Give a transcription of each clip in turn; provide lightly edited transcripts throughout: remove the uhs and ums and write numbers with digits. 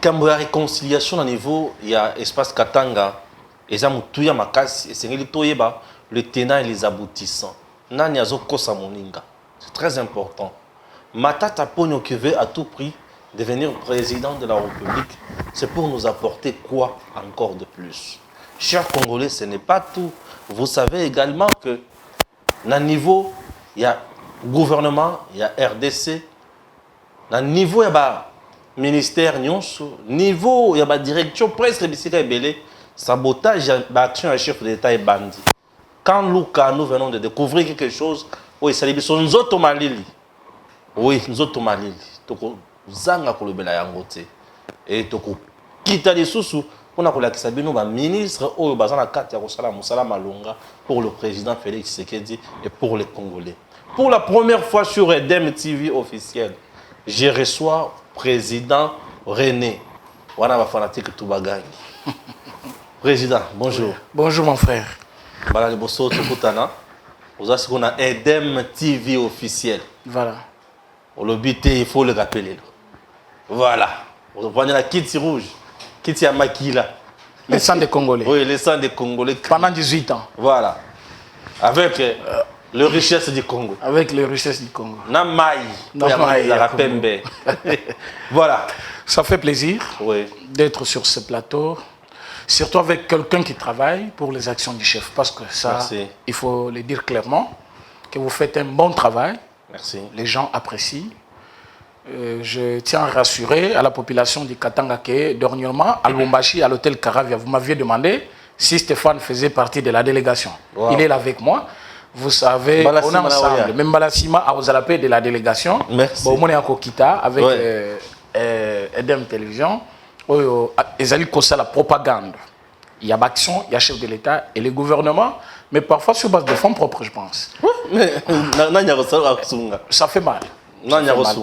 likambo ya réconciliation au niveau ya espace Katanga eza mutuya makasi esengeli toyeba le tenant et les aboutissants nani azokosa moninga c'est très important. Matata Ponyo qui veut à tout prix devenir président de la République, c'est pour nous apporter quoi encore de plus? Chers Congolais, ce n'est pas tout. Vous savez également que na niveau il y a gouvernement, il y a RDC, na niveau il y a ministère nyonso, niveau il y a direction presque bisika ebele, sabotage d'action à chef d'État et bandit. Quand Luka nous venons de découvrir quelque chose, oui, ça dit son nzoto malili. Oui, nzoto malili. Toko zanga kolobela yango te. Et toko kita lisusu pona kolakisa bino ba ministre oyo bazana kati ya kosala musala malonga pour le président Félix Tshisekedi et pour les Congolais. Pour la première fois sur EDEM TV officiel, je reçois président René. Wana ba fanatique Toubagani. Président, bonjour. Bonjour mon frère. Bala liboso tokutana. Vous avez ce qu'on a EDEM TV officiel. Voilà. Le but, il faut le rappeler. Voilà. Vous prenez la kit rouge, kit à Makila. Les sangs des Congolais. Oui, les sangs des Congolais. Pendant 18 ans. Voilà. Avec les richesses du Congo. Avec les richesses du Congo. Namaï. Voilà. Ça fait plaisir oui. d'être sur ce plateau. Surtout avec quelqu'un qui travaille pour les actions du chef. Parce que ça, merci. Il faut le dire clairement, que vous faites un bon travail. Merci. Les gens apprécient. Je tiens à rassurer à la population du Katanga que dernièrement, à Lubumbashi, à l'hôtel Caravia, vous m'aviez demandé si Stéphane faisait partie de la délégation. Wow. Il est là avec moi. Vous savez, on est ensemble. Même Balassima a osé de la délégation. Merci. Bon, on est à Kokita avec EDEM Télévision. Ils allaient causer la propagande. Il y a l'action, il y a le chef de l'État et le gouvernement, mais parfois sur base de fonds propres, je pense. Ça fait mal.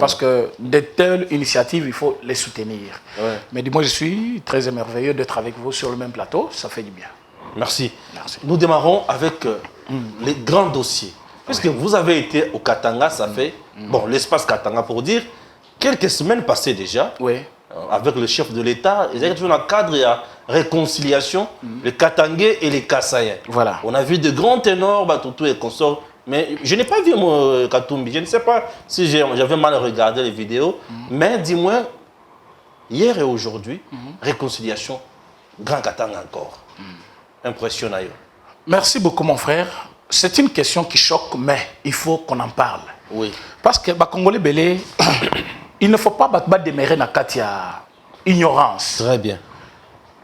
Parce que de telles initiatives, il faut les soutenir. Ouais. Mais dis-moi, je suis très émerveilleux d'être avec vous sur le même plateau. Ça fait du bien. Merci. Merci. Nous démarrons avec les grands dossiers. Puisque vous avez été au Katanga, ça fait, bon, l'espace Katanga pour dire, quelques semaines passées déjà. Oui. Avec le chef de l'État, ils étaient dans le cadre de la réconciliation, les Katangais et les Kassaïens. Voilà. On a vu de grands ténors, Batutu et consorts, mais je n'ai pas vu mon Katumbi. Je ne sais pas si j'avais mal regardé les vidéos, mais dis-moi, hier et aujourd'hui, réconciliation, Grand Katanga encore. Impressionnant. Merci beaucoup mon frère. C'est une question qui choque, mais il faut qu'on en parle. Oui. Parce que Congolais Belé, il ne faut pas demeurer dans la ignorance. Très bien.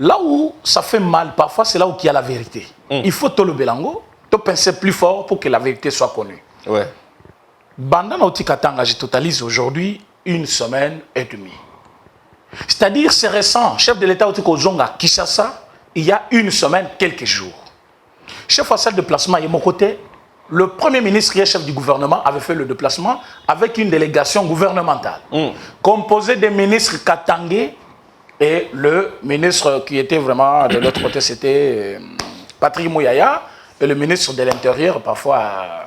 Là où ça fait mal, parfois, c'est là où il y a la vérité. Il faut tout le belango, tout penser plus fort pour que la vérité soit connue. Ouais. Bandana Otikatanga, je totalise aujourd'hui 1 semaine et demie. C'est-à-dire, c'est récent. Chef de l'État Otikozonga, Kinshasa, il y a 1 semaine, quelques jours. Chef à cette déplacement, il y a mon côté. Le Premier ministre qui est chef du gouvernement avait fait le déplacement avec une délégation gouvernementale composée des ministres katangais et le ministre qui était vraiment de l'autre côté, c'était Patrick Mouyaya et le ministre de l'Intérieur, parfois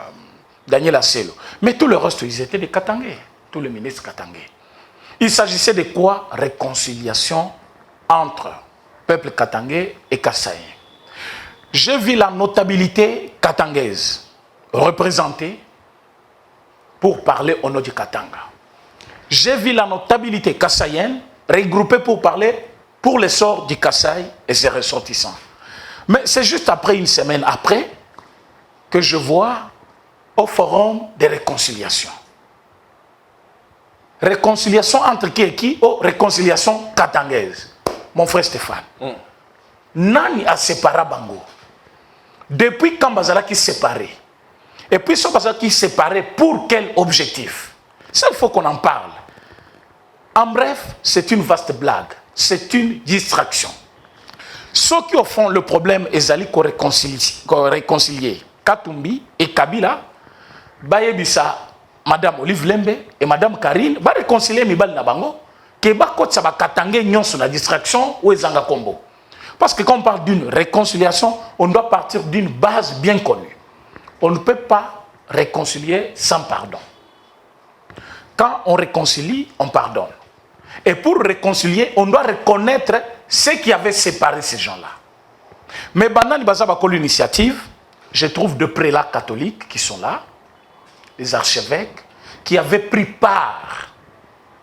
Daniel Asselo. Mais tout le reste, ils étaient des katangais, tous les ministres katangais. Il s'agissait de quoi? Réconciliation entre peuple katangais et kassaïen. J'ai vu la notabilité katangaise représentée pour parler au nom du Katanga. J'ai vu la notabilité kassaïenne regroupée pour parler pour l'essor du Kasaï et ses ressortissants. Mais c'est juste après 1 semaine après que je vois au forum des réconciliations. Réconciliation entre qui et qui? Oh, réconciliation katangaise. Mon frère Stéphane. Nani a séparé Bango? Depuis quand Bazala qui séparé? Et puis ce Bazala qui séparé pour quel objectif? Ça, il faut qu'on en parle. En bref, c'est une vaste blague. C'est une distraction. Ceux qui au fond le problème est d'aller réconcilier Katumbi et Kabila, Bayebisa, Madame Olive Lembe et Madame Karine, va réconcilier Mibal Nabango, qui va katangé nyon sur la distraction ou ezanga combo. Parce que quand on parle d'une réconciliation, on doit partir d'une base bien connue. On ne peut pas réconcilier sans pardon. Quand on réconcilie, on pardonne. Et pour réconcilier, on doit reconnaître ce qui avait séparé ces gens-là. Mais pendant l'initiative, je trouve de prélats catholiques qui sont là, les archevêques, qui avaient pris part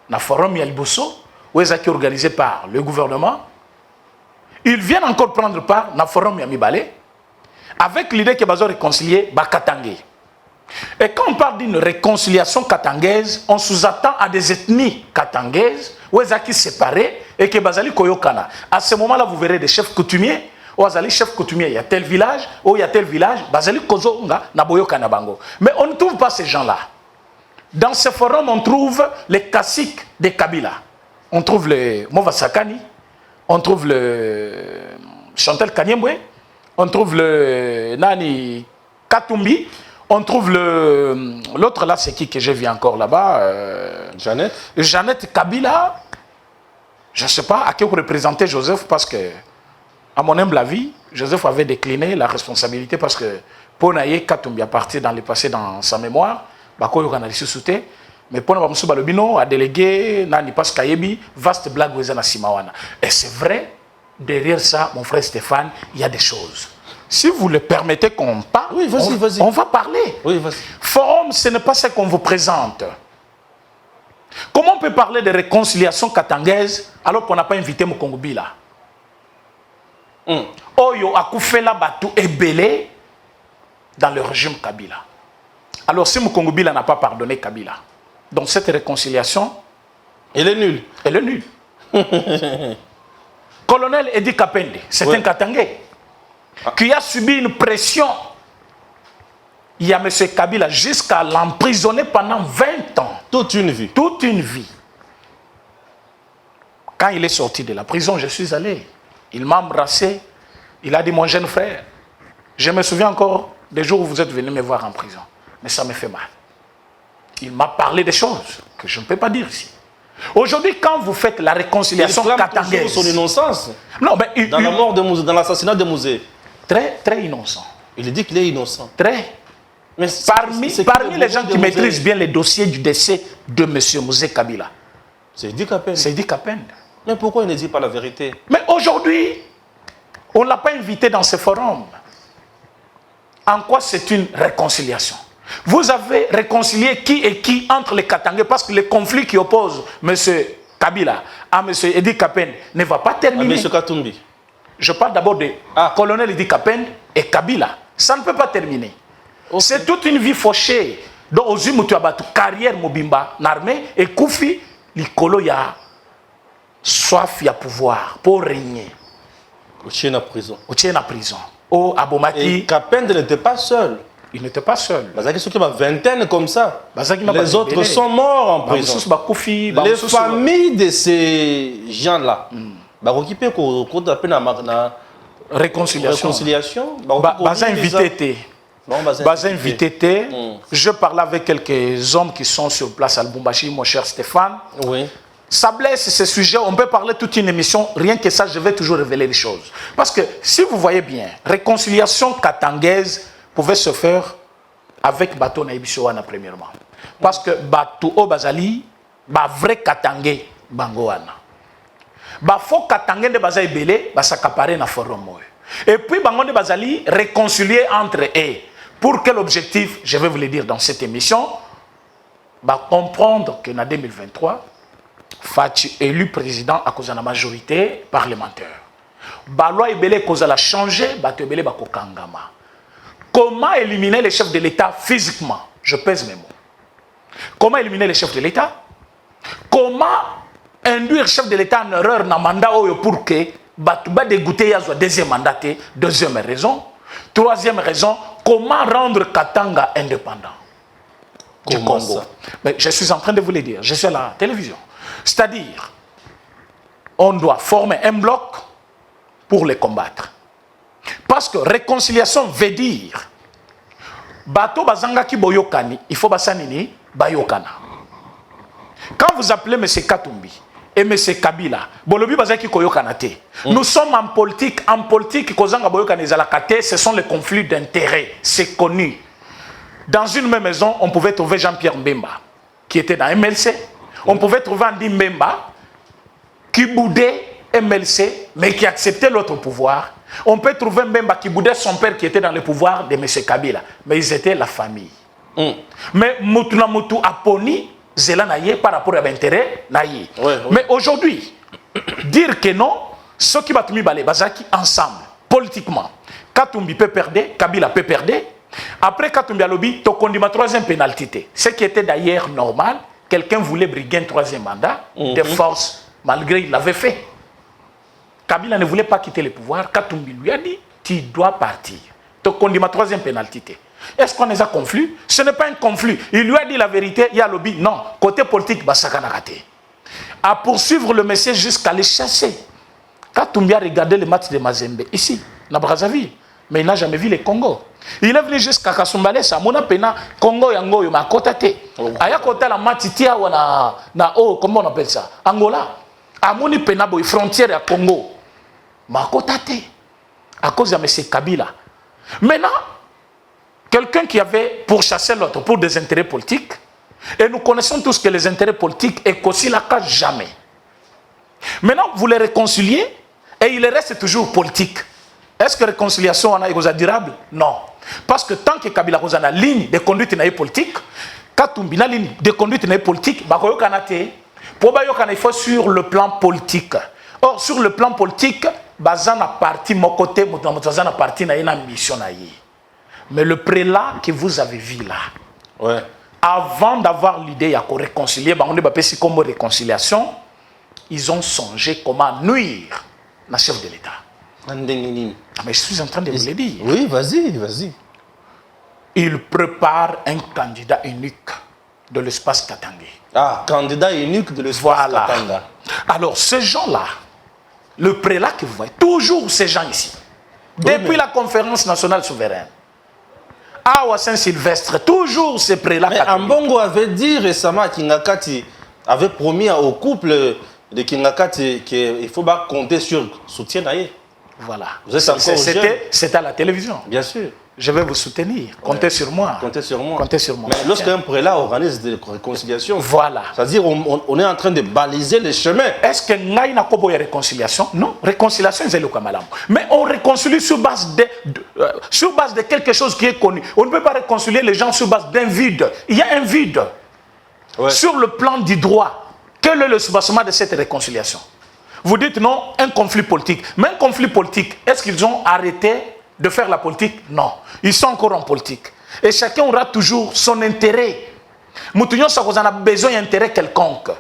dans le forum Yaliboso, où ils été organisé par le gouvernement. Ils viennent encore prendre part dans le forum Yamibale, avec l'idée qu'ils vont réconcilier Bakatangé. Et quand on parle d'une réconciliation katangaise, on sous-attend à des ethnies katangaises, où ils sont séparés, et que Bazali Koyokana. À ce moment-là, vous verrez des chefs coutumiers, où Bazali chef coutumier, il y a tel village, où il y a tel village, Bazali Kozonga, Naboyokana Bango. Mais on ne trouve pas ces gens-là. Dans ce forum, on trouve les caciques des Kabila. On trouve le Mova Sakani, on trouve le Chantal Kanyembwe, on trouve le Nani Katumbi, on trouve l'autre là, c'est qui que j'ai vu encore là-bas Jeannette Kabila. Je ne sais pas à qui vous représentez Joseph, parce que, à mon humble avis, Joseph avait décliné la responsabilité parce que Ponaye Katumbi a parti dans le passé dans sa mémoire, Bakoyo Kanalissu Souté. Mais pour nous, Balobino a délégué, Nani Paskayebi, vaste blague Wezana Simawana. Et c'est vrai, derrière ça, mon frère Stéphane, il y a des choses. Si vous le permettez qu'on parle, oui, vas-y. On va parler. Oui, vas-y. Forum, ce n'est pas ce qu'on vous présente. Comment on peut parler de réconciliation katangaise alors qu'on n'a pas invité Mokongobila? Oyo Akufela Batu est belé dans le régime Kabila. Alors si Mokongobila n'a pas pardonné Kabila, donc cette réconciliation, elle est nulle. Elle est nulle. Colonel Edi Kapende, c'est un Katangais qui a subi une pression. Il y a M. Kabila jusqu'à l'emprisonner pendant 20 ans. Toute une vie. Toute une vie. Quand il est sorti de la prison, je suis allé. Il m'a embrassé. Il a dit, mon jeune frère, je me souviens encore des jours où vous êtes venu me voir en prison. Mais ça me fait mal. Il m'a parlé des choses que je ne peux pas dire ici. Aujourd'hui, quand vous faites la réconciliation katangaise, son innocence. Non, mais dans la mort de Mouzé, dans l'assassinat de Mouzé. Très, très innocent. Il dit qu'il est innocent. Très. Mais parmi les gens qui maîtrisent bien les dossiers du décès de M. Mouzé Kabila, c'est Edi Kapende. C'est Edi Kapende. Mais pourquoi il ne dit pas la vérité? Mais aujourd'hui, on ne l'a pas invité dans ce forum. En quoi c'est une réconciliation? Vous avez réconcilié qui et qui entre les Katangais, parce que le conflit qui oppose M. Kabila à M. Edi Kapende ne va pas terminer. M. Katumbi. Je parle d'abord de colonel Edi Kapende et Kabila. Ça ne peut pas terminer. Okay. C'est toute une vie fauchée. Donc, aux Umutuabatu, carrière Mobimba, l'armée, et Koufi, l'icolo, il y a soif, il y a pouvoir pour régner. Au Tchène à prison. Au Tchène à prison. Au Abomaki. Et Kapende n'était pas seul. Il n'était pas seul. Bazaki qui a vingtaine comme ça. Les autres sont morts en prison. Les familles de ces gens-là, réconciliation. Je parlais avec quelques hommes qui sont sur place à Lubumbashi, mon cher Stéphane. Oui. Ça blesse ce sujet, on peut parler toute une émission, rien que ça, je vais toujours révéler les choses. Parce que si vous voyez bien, réconciliation katangaise pouvait se faire avec Bato Naibishowana premièrement. Parce que Bato Obazali, ba vrai katangé bangoana. Ba faux katangé de Bazaï Belé, ba s'accaparer na forum. Et puis bango de Bazali réconcilier entre eux. Pour quel objectif? Je vais vous le dire dans cette émission. Ba comprendre que en 2023, Fati élu président à cause de la majorité parlementaire. Ba loi Ebele cause la changer, Bato Ebele ba kokangama. Comment éliminer les chefs de l'État physiquement? Je pèse mes mots. Comment éliminer les chefs de l'État? Comment induire le chef de l'État en erreur dans le mandat pour que Batouba dégoûté soit deuxième mandat? Deuxième raison. Troisième raison, comment rendre Katanga indépendant du Congo? Mais je suis en train de vous le dire, je suis à la télévision. C'est-à-dire, on doit former un bloc pour les combattre. Parce que réconciliation veut dire Bato Bazanga ki boyokani, il faut basanini bayokana. Quand vous appelez M. Katumbi et M. Kabila, bolobi bazaki koyokana te. Nous sommes en politique kozanga boyokana ezalakate, ce sont les conflits d'intérêts, c'est connu. Dans une même maison, on pouvait trouver Jean-Pierre Mbemba qui était dans MLC, on pouvait trouver Andy Mbemba qui boudait MLC, mais qui acceptait l'autre pouvoir. On peut trouver Mbemba qui boudait son père qui était dans le pouvoir de M. Kabila. Mais ils étaient la famille. Mais Mutuna Mutu a poni Zela Naye par rapport à l'intérêt Naye. Mais aujourd'hui, dire que non, ceux qui battent Mibale, Bazaki ensemble, politiquement, Katumbi peut perdre, Kabila peut perdre. Après Katumbi a lobby, Tokondi ma troisième pénalité. Ce qui était d'ailleurs normal, quelqu'un voulait briguer un troisième mandat de force, malgré qu'il l'avait fait. Kabila ne voulait pas quitter le pouvoir. Katumbi lui a dit, tu dois partir. Tokondi ma troisième pénalité. Est-ce qu'on les a conflits? Ce n'est pas un conflit. Il lui a dit la vérité, il y a lobby. Non, côté politique, Basakana raté. À poursuivre le message jusqu'à les chasser. Katumbi a regardé le match de Mazembe, ici, na Brazzaville, mais il n'a jamais vu le Congo. Il est venu jusqu'à Kasumbalé, ça m'a pena Congo yango yo ma kotate. Aya kota la match tia wana na comment on appelle ça? Angola. Amoni pena boy frontière à Congo. Ma kotate. À cause de M. Kabila. Maintenant, quelqu'un qui avait pourchassé l'autre pour des intérêts politiques, et nous connaissons tous que les intérêts politiques est qu'aussi la case jamais. Maintenant, vous les réconciliez et il reste toujours politique. Est-ce que réconciliation est durable? Non. Parce que tant que Kabila a une ligne de conduite politique, Katumbi a une ligne de conduite politique, il faut sur le plan politique. Or, sur le plan politique, Bazana parti, mon côté, Bazana parti, na une mission. Mais le prélat que vous avez vu là, avant d'avoir l'idée à réconcilier, on dit comme réconciliation, ils ont songé comment nuire le chef de l'État. Mais je suis en train de vous le dire. Oui, vas-y, vas-y. Il prépare un candidat unique de l'espace Katangé. Ah, candidat unique de l'espace Katanga. Alors, ces gens-là, le prélat que vous voyez, toujours ces gens ici, depuis la conférence nationale souveraine, à Saint-Sylvestre, toujours ces prélats. Mais Ambongo avait dit récemment à Kingakati, avait promis au couple de Kingakati qu'il faut pas compter sur le soutien d'Aïe. Voilà. C'était à la télévision. Bien sûr. Je vais vous soutenir. Comptez sur moi. Comptez sur moi. Comptez sur moi. Mais lorsqu'un prélat organise des réconciliations, voilà. C'est-à-dire on est en train de baliser les chemins. Est-ce que nous avons une réconciliation? Non. Réconciliation, c'est le Kamalam. Mais on réconcilie sur base de quelque chose qui est connu. On ne peut pas réconcilier les gens sur base d'un vide. Il y a un vide. Sur le plan du droit, quel est le soubassement de cette réconciliation? Vous dites non, un conflit politique. Mais un conflit politique, est-ce qu'ils ont arrêté de faire la politique? Non. Ils sont encore en politique. Et chacun aura toujours son intérêt. Nous avons besoin d'intérêt quelconque.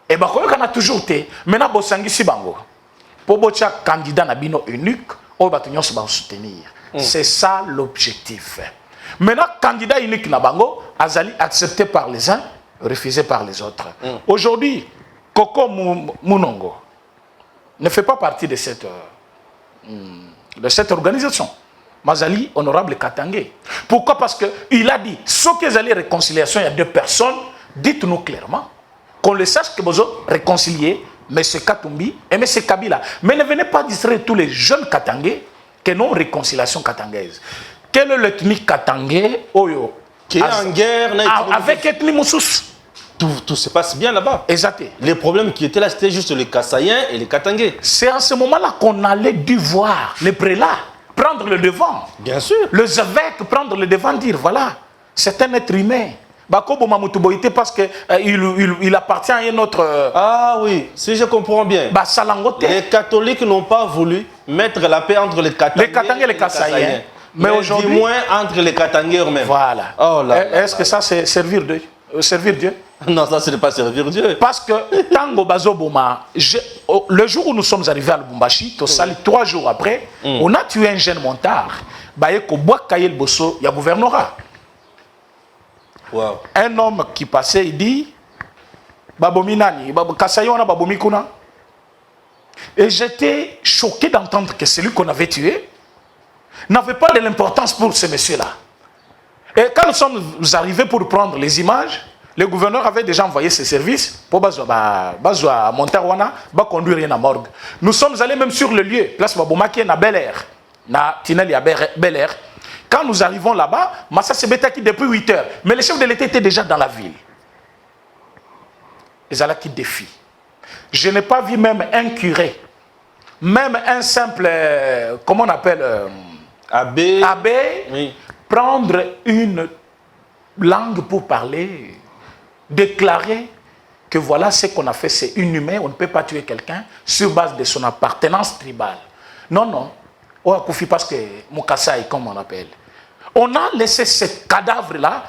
Et bien, on a toujours été. Maintenant, Bosangi Sibango. Pour un candidat nabino unique, on va soutenir. C'est ça l'objectif. Maintenant, candidat unique Nabango, Azali accepté par les uns, refusé par les autres. Aujourd'hui, Koko Munongo ne fait pas partie de cette organisation. Mazali, honorable Katangé. Pourquoi? Parce qu'il a dit, ce que les réconciliation, il y a deux personnes, dites-nous clairement, qu'on le sache que vous avez réconcilié M. Katumbi et M. Kabila. Mais ne venez pas distraire tous les jeunes Katangés que non réconciliation katangaise. Quelle est l'ethnie Katangé qui est en guerre avec l'ethnie Moussous? Tout se passe bien là-bas. Exact. Les problèmes qui étaient là, c'était juste les Kassaïens et les Katangais. C'est à ce moment-là qu'on allait dû voir les prélats prendre le devant. Bien sûr. Les évêques prendre le devant, dire voilà, c'est un être humain. Parce qu'il appartient à un autre. Ah oui, si je comprends bien. Les catholiques n'ont pas voulu mettre la paix entre les Katangais et les Kassaïens. Mais aujourd'hui, du moins entre les Katangais eux-mêmes. Voilà. Oh est-ce que ça, c'est servir Dieu? Non, ça, ce n'est pas servir Dieu. Parce que Tango Bazoboma, le jour où nous sommes arrivés à Lubumbashi, 3 jours après, on a tué un jeune montard. Il y a gouvernorat. Wow. Un homme qui passait, il dit Babominani, Kassayona, Babomikuna. Et j'étais choqué d'entendre que celui qu'on avait tué n'avait pas de l'importance pour ce monsieur-là. Et quand nous sommes arrivés pour prendre les images, le gouverneur avait déjà envoyé ses services pour Montarwana, conduire à morgue. Nous sommes allés même sur le lieu, place Babomaki na Bel Air, na Tinali à Bel Air. Quand nous arrivons là-bas, Massa Sebetaki depuis 8 heures, mais le chef de l'État était déjà dans la ville. Ils allaient qui défient. Je n'ai pas vu même un curé, même un simple, comment on appelle, Abbé, abbé, prendre une langue pour parler, déclarer que voilà ce qu'on a fait, c'est inhumain, on ne peut pas tuer quelqu'un sur base de son appartenance tribale. Non, non. On a confié parce que Moukassaï, comme on appelle. On a laissé ce cadavre-là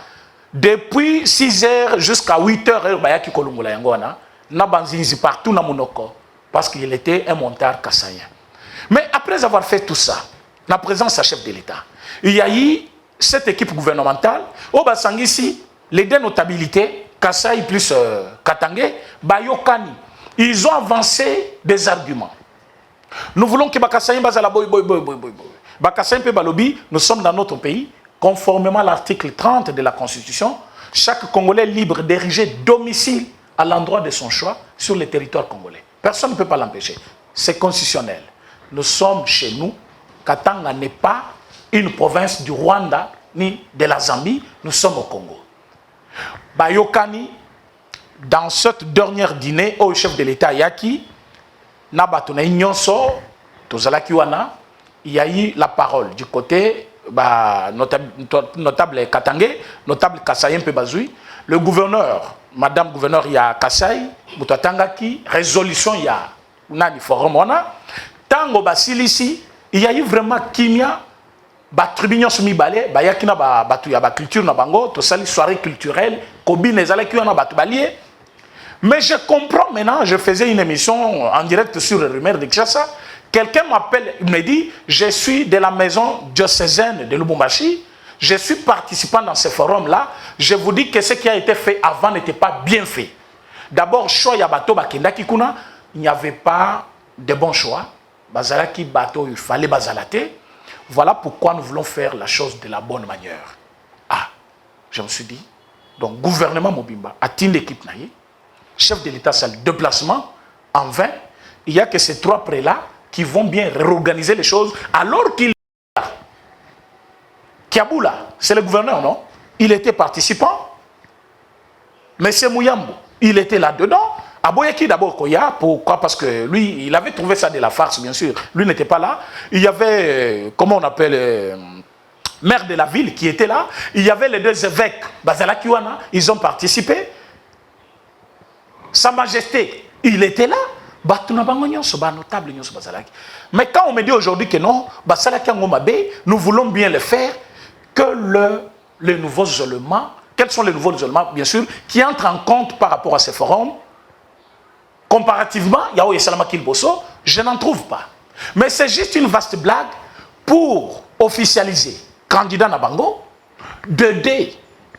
depuis 6 heures jusqu'à 8 heures, Bayaki Kolungola Yangona, na banzinzi partout na Monoko, parce qu'il était un montard kassaïen. Mais après avoir fait tout ça, la présence à chef de l'État, il y a eu cette équipe gouvernementale, au Basangisi, les deux notabilités, Kassai plus Katangé, Bayokani, ils ont avancé des arguments. Nous voulons que Bakassaïen Bazala boy. Bakassaïen pe balobi, nous sommes dans notre pays, conformément à l'article 30 de la Constitution, chaque Congolais libre d'ériger domicile à l'endroit de son choix sur le territoire congolais. Personne ne peut pas l'empêcher. C'est constitutionnel. Nous sommes chez nous. Katanga n'est pas une province du Rwanda ni de la Zambie. Nous sommes au Congo. Bayokani, dans cette dernière dîner au chef de l'État Yaki, Nabatuna Nyonso, Tozalaki Wana, il y a eu la parole du côté notable Katangé, notable Kassaïen Pebazoui, le gouverneur, madame gouverneur, il y a Kassai, Moutatangaki, résolution, il y a Nani Forum, Tango Basilisi, il y a eu vraiment Kimia, Tribunion Soumi Balé, Bayakina Batu, il y a culture Nabango, Tosali soirée culturelle, Kobine Zalaki, on a Batu Balié. Mais je comprends maintenant, je faisais une émission en direct sur le rumeur de Kinshasa. Quelqu'un m'appelle, il me dit, je suis de la maison diocésaine de Lubumbashi, je suis participant dans ce forum-là, je vous dis que ce qui a été fait avant n'était pas bien fait. D'abord, choix Yabato Bakendaki Kuna, il n'y avait pas de bons choix. Bazalaki Bato, il fallait bazalate. Voilà pourquoi nous voulons faire la chose de la bonne manière. Ah, je me suis dit, donc gouvernement Mobimba a une équipe naïe, chef de l'État, c'est le déplacement en vain. Il n'y a que ces 3 prélats qui vont bien réorganiser les choses alors qu'il est là. Kiaboula, c'est le gouverneur, non? Il était participant. Monsieur Mouyambo, il était là-dedans. Aboyeki d'abord Koya, pourquoi? Parce que lui, il avait trouvé ça de la farce, bien sûr. Lui n'était pas là. Il y avait, comment on appelle, maire de la ville qui était là. Il y avait les 2 évêques, Bazala Kiwana, ils ont participé. Sa Majesté, il était là. Mais quand on me dit aujourd'hui que non, nous voulons bien le faire, que les nouveaux éléments, quels sont les nouveaux éléments, bien sûr, qui entrent en compte par rapport à ces forums, comparativement, Yao et Salama Kilboso, je n'en trouve pas. Mais c'est juste une vaste blague pour officialiser candidat Nabango, de D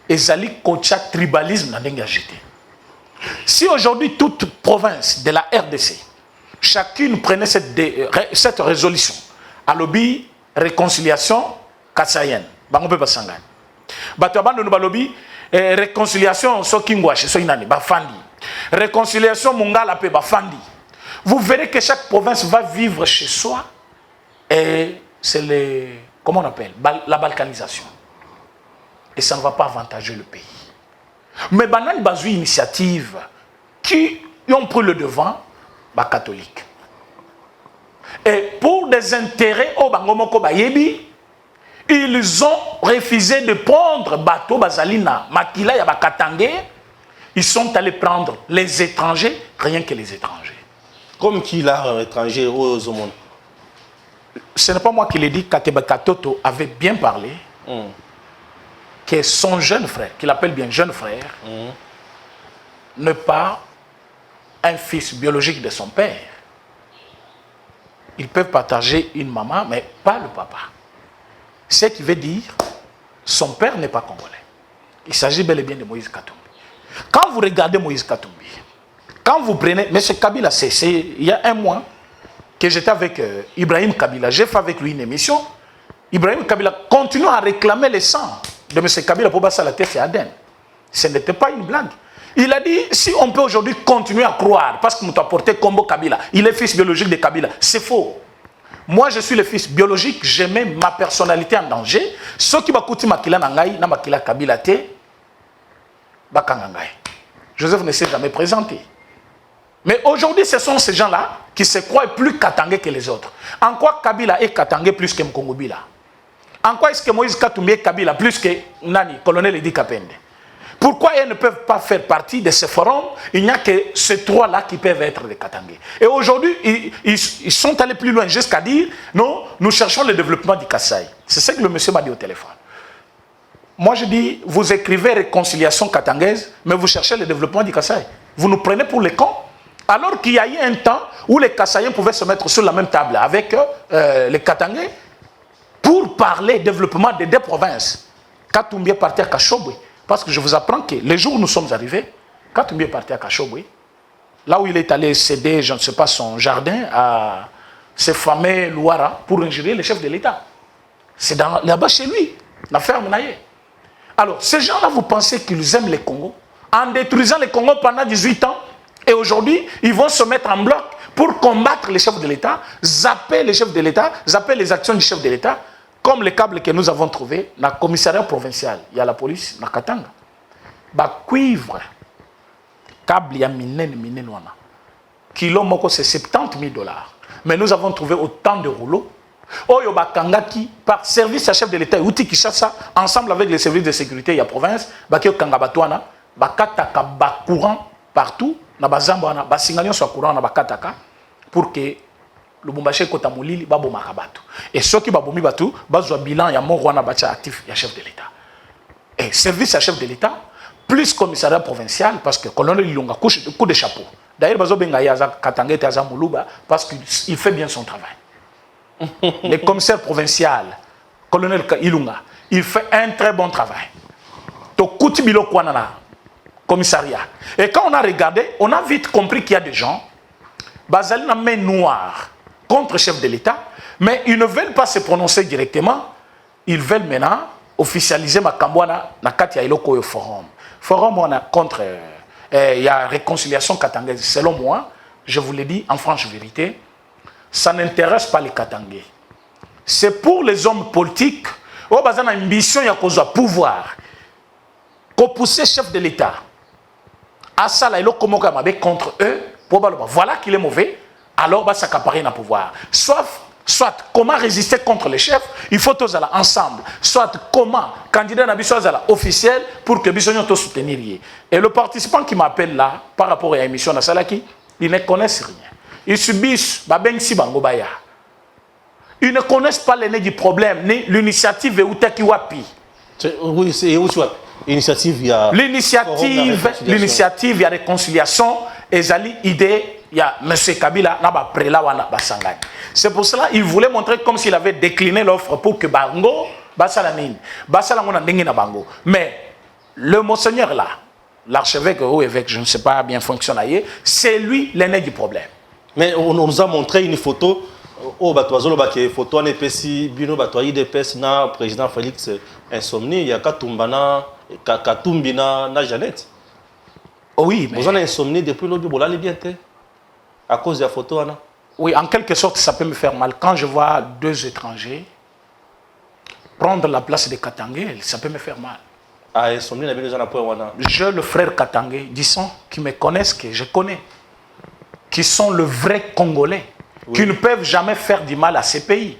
et Zali Kocha tribalisme n'a d'engagité. Si aujourd'hui toute province de la RDC, chacune prenait cette résolution, à lobby réconciliation kassaïenne, bango pe basangani. Bato abando no balobi réconciliation sokingwashi so inani bafandi. Réconciliation mungala pe bafandi. Vous verrez que chaque province va vivre chez soi et c'est comment on appelle la balkanisation. Et ça ne va pas avantager le pays. Mais Banan Bazou initiative qui ont pris le devant, bah catholique. Et pour des intérêts au Bangomoko Bayebi, ils ont refusé de prendre bateau Bazalina, Makila Yabakatangé. Ils sont allés prendre les étrangers, rien que les étrangers. Comme qui l'a étranger aux monde. Ce n'est pas moi qui l'ai dit, Kateba Katoto avait bien parlé. Que son jeune frère, qu'il appelle bien jeune frère, n'est pas un fils biologique de son père. Ils peuvent partager une maman, mais pas le papa. Ce qui veut dire, son père n'est pas congolais. Il s'agit bel et bien de Moïse Katumbi. Quand vous regardez Moïse Katumbi, quand vous prenez, M. Kabila, il y a un mois que j'étais avec Ibrahim Kabila, j'ai fait avec lui une émission. Ibrahim Kabila continue à réclamer le sang de M. Kabila pour passer la tête à Aden. Ce n'était pas une blague. Il a dit, si on peut aujourd'hui continuer à croire, parce que nous avons porté Kombo Kabila, il est fils biologique de Kabila, c'est faux. Moi, je suis le fils biologique, je mets ma personnalité en danger. Ce qui va coûter Makila Nangaï, na Makila Kabila te, Bakangangaï. Joseph ne s'est jamais présenté. Mais aujourd'hui, ce sont ces gens-là qui se croient plus katangais que les autres. En quoi Kabila est katangais plus que Mkongobila? En quoi est-ce que Moïse Katumbi est Kabila plus que Nani, colonel Edi Kapende? Pourquoi ils ne peuvent pas faire partie de ce forum? Il n'y a que ces trois-là qui peuvent être des katangais. Et aujourd'hui, ils sont allés plus loin jusqu'à dire, non, nous cherchons le développement du Kasaï. C'est ce que le monsieur m'a dit au téléphone. Moi, je dis, vous écrivez réconciliation katangaise, mais vous cherchez le développement du Kasaï. Vous nous prenez pour les cons? Alors qu'il y a eu un temps où les Kasaïens pouvaient se mettre sur la même table avec les Katangais pour parler développement des deux provinces. Katumbi est parti à Kachobwe. Parce que je vous apprends que les jours où nous sommes arrivés, Katumbi est parti à Kachobwe, là où il est allé céder, je ne sais pas, son jardin à ces fameux Louara pour ingérer le chef de l'État. C'est là-bas chez lui, la ferme Naye. Alors, ces gens-là, vous pensez qu'ils aiment les Congos? En détruisant les Congos pendant 18 ans, et aujourd'hui, ils vont se mettre en bloc pour combattre les chefs de l'État, zapper les chefs de l'État, zapper les actions du chef de l'État, comme les câbles que nous avons trouvés dans le commissariat provincial. Il y a la police, dans Katanga. Bah, cuivre, câble, il y a minen, kilo moko, c'est 70 000 $. Mais nous avons trouvé autant de rouleaux. Oyo bakangaki par service à chef de l'État, Outi Kishasa, ensemble avec les services de sécurité et la province, bakio kangabatuana, bakataka bacourant partout. Na bazamba na basingalio soit courant na bakataka pour que Lubumbashi kota molili babo makabatu et ceux qui babomi batu bazwa bilan ya mort wana bacha actif ya chef de l'État et service à chef de l'État plus commissariat provincial parce que colonel Ilunga coup de chapeau d'ailleurs bazo benga ya za katangete ya za muluba parce qu'il fait bien son travail. Le commissaire provincial colonel Ilunga il fait un très bon travail to kuti bilo kwana na commissariat. Et quand on a regardé, on a vite compris qu'il y a des gens, basés dans la main noire contre le chef de l'État, mais ils ne veulent pas se prononcer directement. Ils veulent maintenant officialiser ma cambouana na katia iloko forum. Forum on a contre il y a réconciliation katangaise. Selon moi, je vous l'ai dit en franche vérité, ça n'intéresse pas les Katangais. C'est pour les hommes politiques, au basé dans une mission il y a cause pouvoir, qu'on pousse chef de l'État. À ça, là, il a contre eux, voilà qu'il est mauvais, alors bah, ça s'accaparer dans le pouvoir. Soit comment résister contre les chefs, il faut tous aller ensemble. Soit comment candidat n'a pas officiel pour que Bissonio te soutenir. Et le participant qui m'appelle là, par rapport à l'émission de Salaki, ils ne connaissent rien. Ils subissent, ils ne connaissent pas les nez du problème, ni l'initiative Eutaki Wapi. Oui, c'est où tu vois? L'initiative, il y a réconciliation, et idée, il y a M. Kabila, c'est pour cela qu'il voulait montrer comme s'il avait décliné l'offre pour que Bango, mais le monseigneur là, l'archevêque ou évêque, je ne sais pas bien fonctionner, c'est lui l'aîné du problème. Mais on nous a montré une photo. Oh, photo en EPC, Bino Batoyi DPS, na président Félix Insomnie, il y a Katumbina, na Jeannette. Oh oui, mais. Vous en avez insomnie depuis l'autre jour, bien à cause de la photo, Anna. Oui, en quelque sorte, ça peut me faire mal. Quand je vois deux étrangers prendre la place de Katangé, ça peut me faire mal. Ah, insomnie, je, le frère Katangé, disons, qui me connaissent, que je connais, qui sont le vrai Congolais. Oui. Qui ne peuvent jamais faire du mal à ces pays.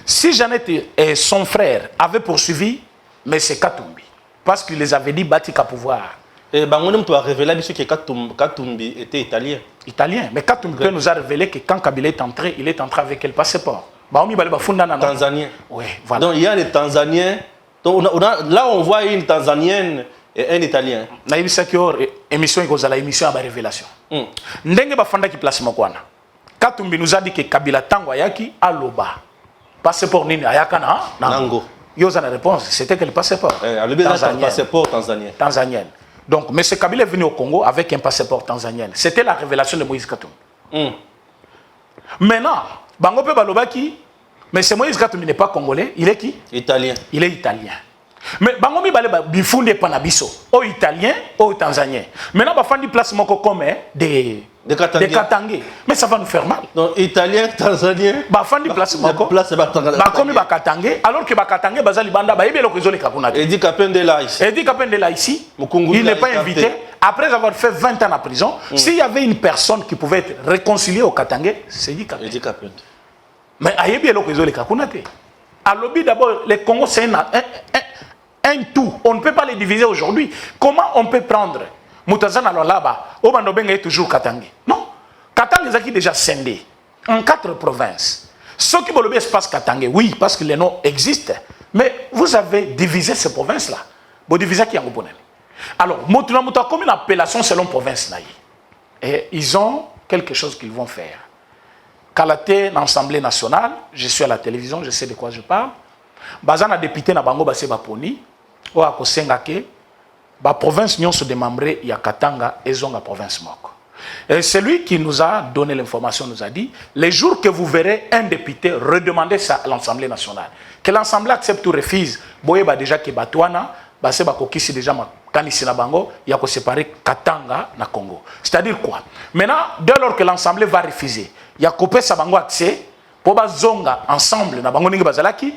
Si Jeannette et son frère avaient poursuivi, mais c'est Katumbi. Parce qu'il les avait dit Batika pouvoir. Et Bangonem tu as révélé que Katumbi était italien. Italien. Mais Katumbi nous a révélé que quand Kabila est entré, il est entré avec quel passeport? Tanzanien. Oui, voilà. Donc il y a des Tanzaniens. Donc là on voit une Tanzanienne et un Italien. Na émission la émission à révélation. Ndenge bafanda ki place mokwana. Katumbi nous a dit que Kabila Tango Ayaki Aloba. Passeport Nini Ayakana Nango. Yosa la réponse, c'était que le passeport. Passeport tanzanien. Tanzanien. Donc, M. Kabila est venu au Congo avec un passeport tanzanien. C'était la révélation de Moïse Katumbi. Maintenant, Bango Pe Balobaki, mais ce Moïse Katumbi n'est pas congolais, il est qui? Italien. Il est italien. Mais Bango Mi Baleba Bifunde Panabiso, au italien, au tanzanien. Maintenant, Bafandi place Moko comme des Katangé. Mais ça va nous faire mal. Donc, italien, tanzanien. Bafandi place Moko. Place Bakomi Bakatangé, alors que Bakatangé, Bazali Banda, Baïbe le Rizoli Kakunaki. Edi Kapende là ici. Edi Kapende là ici. Il n'est pas invité Après avoir fait 20 ans en prison, s'il y avait une personne qui pouvait être réconciliée au Katangé, c'est Idi Kapende. Mais Ayebi est le Kakunate. À l'objet d'abord, le Congo, c'est un tout. On ne peut pas les diviser aujourd'hui. Comment on peut prendre Moutazana là-bas, Obandobenga est toujours Katangé? Non. Katangé est déjà scindé en 4 provinces. Ce qui veut espace Katangé, oui, parce que les noms existent. Mais vous avez divisé ces provinces-là. Vous divisez qui en Gouponel. Alors, Moutuna Mouta comme une appellation selon province. Et ils ont quelque chose qu'ils vont faire. Kalaté, l'Assemblée nationale, je suis à la télévision, je sais de quoi je parle. Bazana député na bango base baponi, ou à Kosengake, ba province nyon se démembré, il y a Katanga et zonga province moko. Et celui qui nous a donné l'information nous a dit, les jours que vous verrez un député redemander ça à l'Assemblée nationale, que l'Assemblée accepte ou refuse, boye ba déjà que Batouana, base bakokisi déjà ma kanisi na bango, il y a ko séparer Katanga na Congo. C'est-à-dire quoi? Maintenant, dès lors que l'Assemblée va refuser, il y a coupé sa bango accès pour bazonga ensemble na bango ningi bazalaki,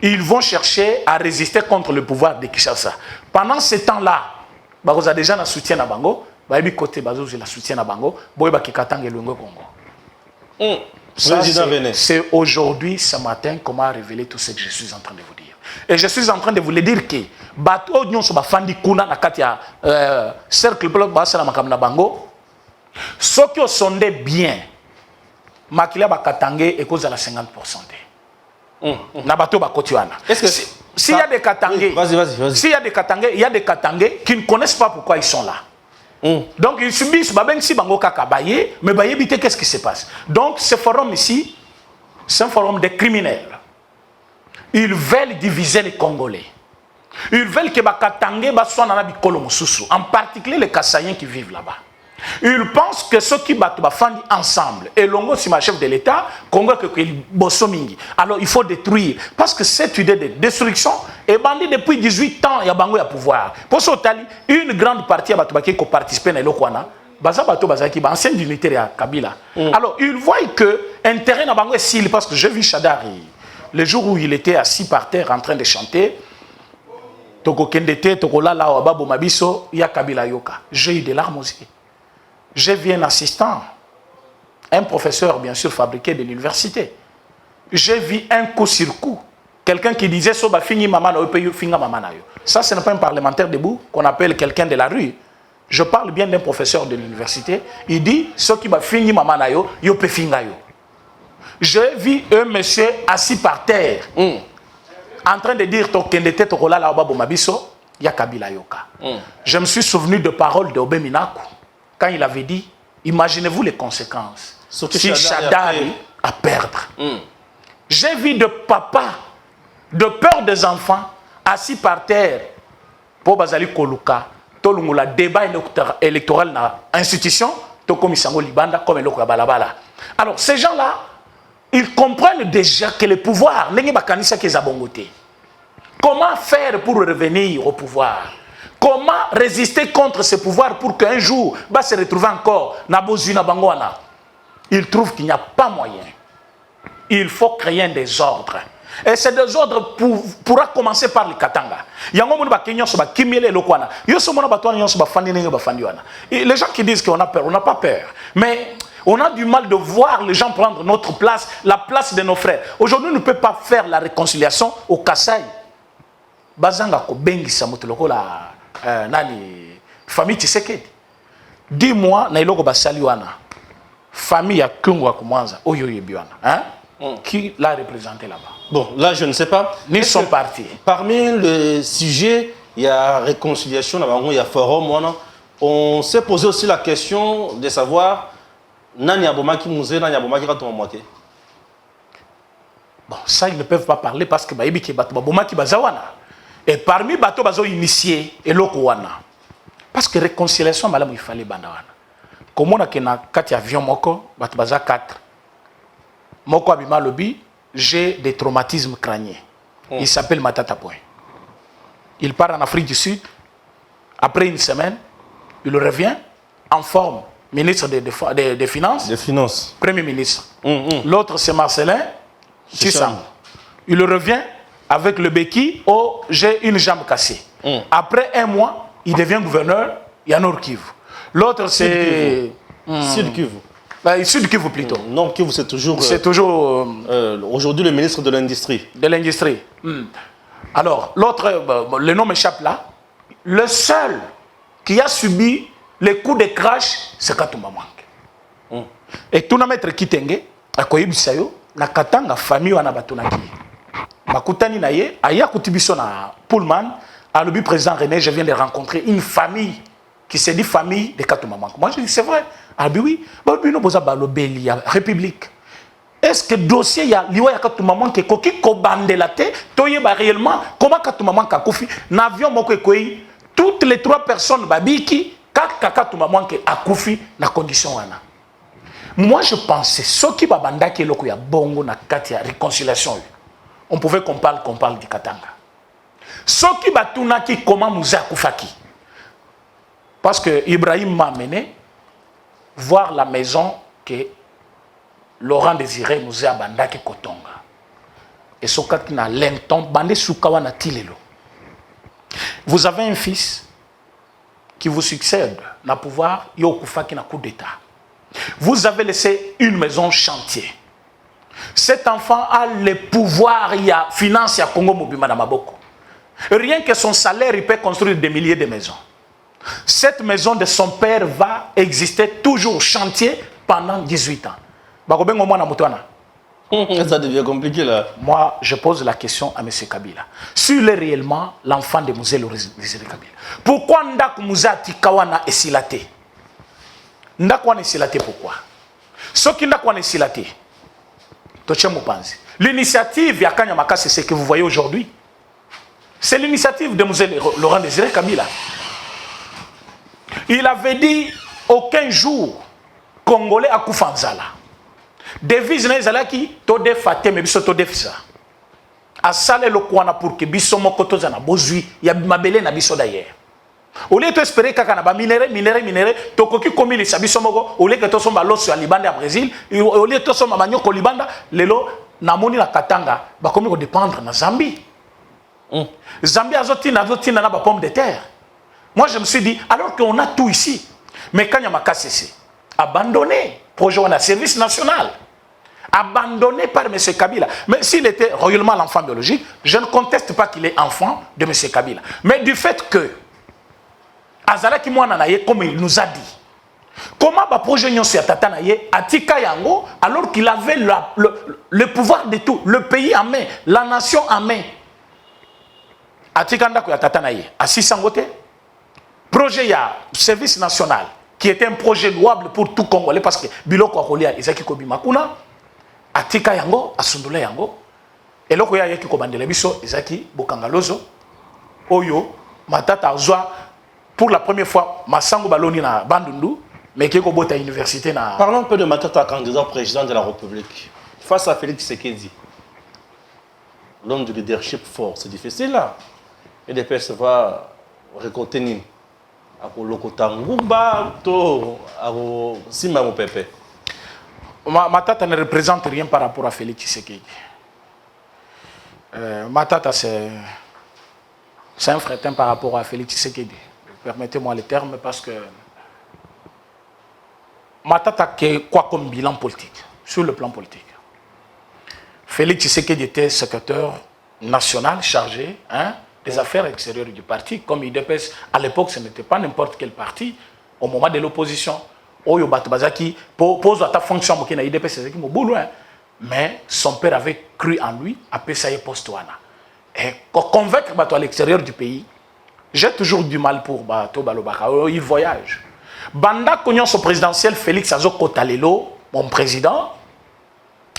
ils vont chercher à résister contre le pouvoir de Kinshasa. Pendant ce temps-là, bakoza déjà na soutien na bango, baebi côté bazozi la soutien na bango, boye ba Katanga elongo Congo. C'est aujourd'hui, ce matin, qu'on m'a révélé tout ce que je suis en train de vous dire. Et je suis en train de vous le dire que bateau nyon so ba fandi kuna na katia cercle bloc basa na makamna bango. Ceux qui ont sondé bien, Makila ba Katangé et cause à la 50%. Na bateau ba kotiwana. Est-ce que s'il y a des Katangé, vas-y. S'il y a des Katangé, il y a des Katangé qui ne connaissent pas pourquoi ils sont là. Donc ils subissent babeng si bango kakabaye, mais baye bité qu'est-ce qui se passe. Donc ce forum ici, c'est un forum de criminels. Ils veulent diviser les Congolais. Ils veulent que Bakatangé soit dans la bikolo mususu, en particulier les Kassaïens qui vivent là-bas. Ils pensent que ceux qui battent Bafandi ensemble, et Longo si ma chef de l'État, Congo que Bossomingi. Alors il faut détruire. Parce que cette idée de destruction est bandée depuis 18 ans, il y a Bango à pouvoir. Pour ce une grande partie à Batubaki qui participe dans l'Okwana, Baza Bato Bazaki, ancien dignitaire à Kabila. Alors ils voient que intérêt à Bango est s'il, parce que j'ai vu Chadari, le jour où il était assis par terre en train de chanter, Toko Kendete, Toko Lala, Wababo Mabiso, il y a Kabila Yoka. J'ai eu des larmes aussi. J'ai vu un assistant, un professeur bien sûr fabriqué de l'université. J'ai vu un coup sur coup. Quelqu'un qui disait Soba fini maman finga maman. Ça, ce n'est pas un parlementaire debout qu'on appelle quelqu'un de la rue. Je parle bien d'un professeur de l'université. Il dit ceux qui va fini maman yo pe finga yo. J'ai vu un monsieur assis par terre en train de dire Tokendete Tokola la Obabo Mabiso, ya Kabila Yoka. Je me suis souvenu de paroles de Obé Minaku. Quand il avait dit, imaginez-vous les conséquences. Si Chadari à perdre. J'ai vu de papa, de peur des enfants, assis par terre, pour Bazali Koluka, Tolungula, débat électoral dans l'institution, Tokomisango Libanda, comme Eloka Balabala. Alors, ces gens-là, ils comprennent déjà que le pouvoir, comment faire pour revenir au pouvoir? Comment résister contre ce pouvoir pour qu'un jour, va se retrouver encore Nabozuna Bangwana? Il trouve qu'il n'y a pas moyen. Il faut créer un désordre. Et ce désordre pourra commencer par le Katanga. Les gens qui disent qu'on a peur, on n'a pas peur. Mais on a du mal de voir les gens prendre notre place, la place de nos frères. Aujourd'hui, on ne peut pas faire la réconciliation au Kassai. Bazanga ko bengi samutuloko la nani famille Tshisekedi. Dis-moi na iloko basali wana. Famille ya Kungu Kumwanza oyo yebiwana, hein? Qui l'a représenté là-bas? Bon, là je ne sais pas. Ils sont partis. Parmi les sujets, il y a réconciliation, il y a forum. On s'est posé aussi la question de savoir nani abomaki musée, nani abomaki katomamwake. Bon, ça ils ne peuvent pas parler parce que baïbi ki bato babomaki bazawana. Et parmi bato bazo initié et l'okouana. Parce que réconciliation malamu il fallait bandawana. Comme on a kena 4 avions moko, bato baza 4. Moko abima lobi, j'ai des traumatismes crâniens. Il s'appelle Matata Point. Il part en Afrique du Sud. Après une semaine, il revient en forme. Ministre des Finances. Des Finances. Premier ministre. L'autre, c'est Marcelin Tshisango. Il revient avec le béquille. Oh, j'ai une jambe cassée. Après un mois, il devient gouverneur Il y a Nord Kivu. L'autre, c'est... Sud Kivu. Sud Kivu plutôt. Nord Kivu, c'est toujours... C'est toujours... aujourd'hui, le ministre de l'Industrie. De l'Industrie. Alors, l'autre, le nom m'échappe là. Le seul qui a subi les coups de crash, c'est Katumba Mwange. Et tout le maître Kitenge, à Koyibisayo, na Katanga, famille wana batunaki. Makutani na ye, aya kutibiso na Pullman, à l'objet président René, je viens de rencontrer une famille qui s'est dit famille de Katumba Mwange. Moi je dis c'est vrai. Ah oui, oui, nous boza balobeli République. Est-ce que dossier ya liwa ya Katumba Mwange koki ko bandela te, toye ba réellement comment Katumba Mwange a koufi, n'avion moko ekoyi, toutes les 3 personnes babiki kaka Katumba Mwange a koufi na condition wana. Moi, je pensais, ce qui va banda qui est le ya bongo na katia réconciliation, on pouvait qu'on parle du Katanga. Ce qui va tourner qui comment Moussa Koufaki. Parce que Ibrahim m'a amené voir la maison que Laurent Désiré Moussa banda qui kotonga. Et ce qui n'a l'enton bandé soukawa na tilelo. Vous avez un fils qui vous succède na pouvoir yo Koufaki na coup d'état. Vous avez laissé une maison chantier. Cet enfant a le pouvoir, il y a finance, il y a Congo Mobima dans Maboko. Rien que son salaire, il peut construire des milliers de maisons. Cette maison de son père va exister toujours chantier pendant 18 ans. Ça devient compliqué là. Moi, je pose la question à M. Kabila. S'il est réellement l'enfant de Mouzé Désiré Kabila, pourquoi Ndak Mouza Tikawana est silaté? Ndakwa nesilate pourquoi? Ce qui ndakwa nesilate, l'initiative ya Kanya Makasi, c'est ce que vous voyez aujourd'hui. C'est l'initiative de M. Laurent Désiré Kabila. Il avait dit aucun jour Congolais à Koufanzala. Devise nezalaki to defate me biso to defisa. Asale lo kwana pour que biso moko tozana bozui ya mabele na biso d'ailleurs. Au lieu de espérer que na ba minéré tokoki komi li sabiso moko au lieu que to somba loso ya Libanda ya Brésil au lieu to somba manyoko Libanda lelo na moni na Katanga ba komi ko dépendre na Zambie. Zambie azotina na ba pomme de terre. Moi je me suis dit alors qu'on a tout ici mais quand Kanyama Kasese abandonné projet on a service national abandonné par M. Kabila. Mais s'il était royalement l'enfant biologique, je ne conteste pas qu'il est enfant de M. Kabila. Mais du fait que Azalaki Mouananaye, comme il nous a dit, comment le projet Nyonsi Atatanaye a tika yango alors qu'il avait le pouvoir de tout, le pays en main, la nation en main. Atika Ndako Atatanaye, à 600 côtés, projet ya service national, qui était un projet louable pour tout Congolais parce que Biloko Akolia, Isaki Kobimakuna, Atika yango, Asundula yango, et loko ya yaki kobandele biso, Isaki Bokangalozo, Oyo, Matata Azwa. Pour la première fois, Massango Baloni na Bandundu, mais qui est à l'université na. Parlons un peu de Matata, candidat président de la République. Face à Félix Tshisekedi, l'homme du leadership fort, c'est difficile là. Et des personnes vont récolter ni. Ako Lokotangumba, to, ako Simba Mopepe. Matata ne représente rien par rapport à Félix Tshisekedi. Matata, c'est un fretin par rapport à Félix Tshisekedi. Permettez-moi le terme parce que Matata est quoi comme bilan politique, sur le plan politique. Félix Tshisekedi était secrétaire national chargé des affaires extérieures du parti. Comme IDPS, à l'époque, ce n'était pas n'importe quel parti. Au moment de l'opposition, Oyo Batubazaki pose à ta fonction à IDPS, c'est qui mais son père avait cru en lui, à Pessaye Postouana. Et convaincre à l'extérieur du pays, j'ai toujours du mal pour Bato Balobaka. Il voyage. Banda Cognon, son présidentiel, Félix Azo Kotalelo, mon président,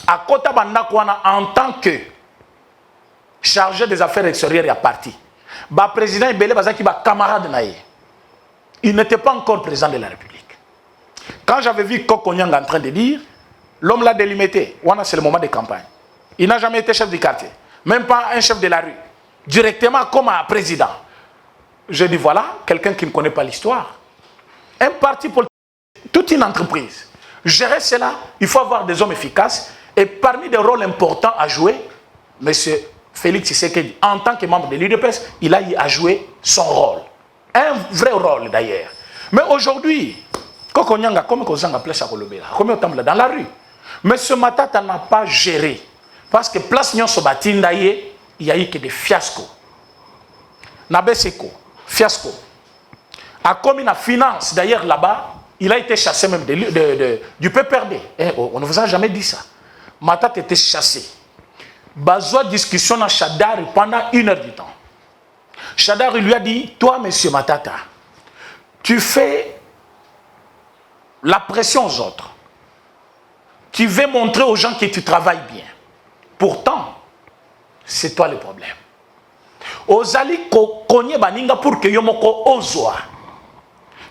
à Kota Banda Kouana, en tant que chargé des affaires extérieures et à parti. Le président Ibele Bazaki, camarade Naye. Il n'était pas encore président de la République. Quand j'avais vu Kokonyang en train de dire, l'homme l'a délimité. Wana, c'est le moment de campagne. Il n'a jamais été chef du quartier. Même pas un chef de la rue. Directement comme un président. Je dis voilà, quelqu'un qui ne connaît pas l'histoire. Un parti politique, toute une entreprise. Gérer cela, il faut avoir des hommes efficaces. Et parmi des rôles importants à jouer, M. Félix Tshisekedi, en tant que membre de l'UDPS, il a eu à jouer son rôle. Un vrai rôle d'ailleurs. Mais aujourd'hui, Koko Nyanga, comme Kozanga place à Kolobela, comme on dans la rue. Mais ce Matata n'a pas géré. Parce que place Nyon Sobatinda, il y a eu que des fiascos. Nabeseko, fiasco. A commis la finance, d'ailleurs là-bas, il a été chassé même du PPRD. On ne vous a jamais dit ça. Matata était chassé. Bazoua discussion à Chadar pendant 1 heure du temps. Chadar lui a dit, toi, monsieur Matata, tu fais la pression aux autres. Tu veux montrer aux gens que tu travailles bien. Pourtant, c'est toi le problème. Ozali konye baninga pour que yomoko ozwa.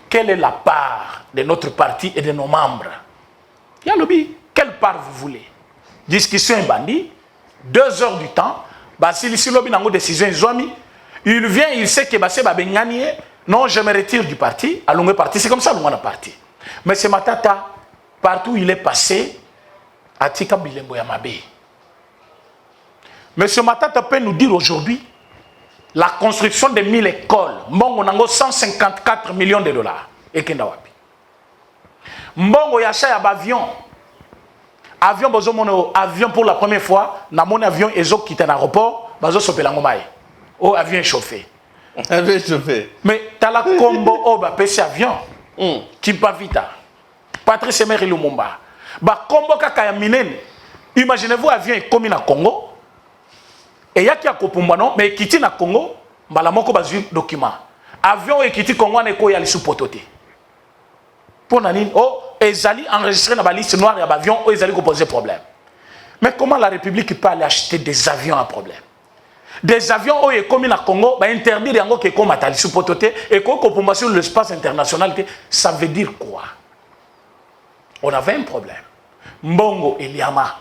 Quelle est la part de notre parti et de nos membres? Yalobi, quelle part vous voulez? Discussion bandit, 2 heures du temps. Basili Silobi nango décision zoami. Il vient, il sait que Bassé Babengani, non, je me retire du parti. Allons parti, c'est comme ça qu'on a parti. Mais c'est Matata, partout où il est passé, à Tika Bilembo Yamabe. Monsieur Matata peut nous dire aujourd'hui la construction de 1000 écoles. Mbongo nango 154 millions de dollars. Et Kendawapi. Mbongo yacha ya avion. Avion bozo mono avion pour la première fois. Na mon avion ezo quitte l'aéroport. Bazo sopelango mai. Oh avion chauffé. Avion chauffé. Mais t'as la combo oh ba PC avion. Kimpa Vita. Patrice Emery Lumumba. Ba combo kaka ya minene. Imaginez-vous avion est commis na Congo. Et il y a qui a kopumba non, mais qui na Congo, balamoko bazui document. Avion et qui Congo na ko yali sous pototé. Pour nani, oh, ezali enregistré dans la liste noire ya avion, oh, ezali ko poser problème. Mais comment la République peut aller acheter des avions à problème? Des avions oh, et comme na Congo, ba interdire yango ke ko matali sous pototé et ko kopumba sur l'espace international, ça veut dire quoi? On avait un problème. Mbongo et Liama.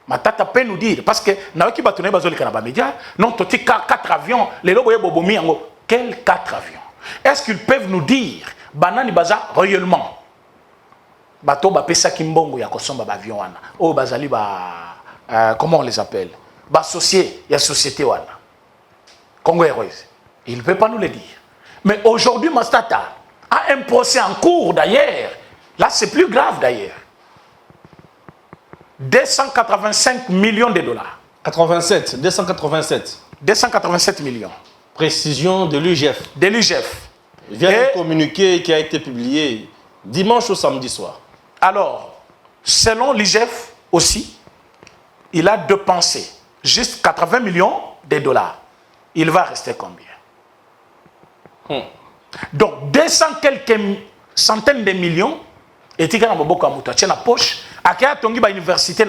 Matata peut nous dire, parce que Naoki Batone Bazoli Kanaba Média, non, toti 4 avions, les loboye bobomi yango. Quels 4 avions? Est-ce qu'ils peuvent nous dire, Banani Baza, réellement, Bato Bapesa Kimbongo Yakosomba Bavion Wana, oh Bazali Ba, comment on les appelle? Associé, il y a société Wana. Congo Heroes. Il ne peut pas nous le dire. Mais aujourd'hui, Matata a un procès en cours d'ailleurs. Là, c'est plus grave d'ailleurs. 285 millions de dollars. 87, 287. 287 millions. Précision de l'UGF. De l'UGF. Via un communiqué qui a été publié dimanche au samedi soir. Alors, selon l'UGF aussi, il a dépensé juste 80 millions de dollars. Il va rester combien? Donc, 200 quelques centaines de millions, et tu as na poche, université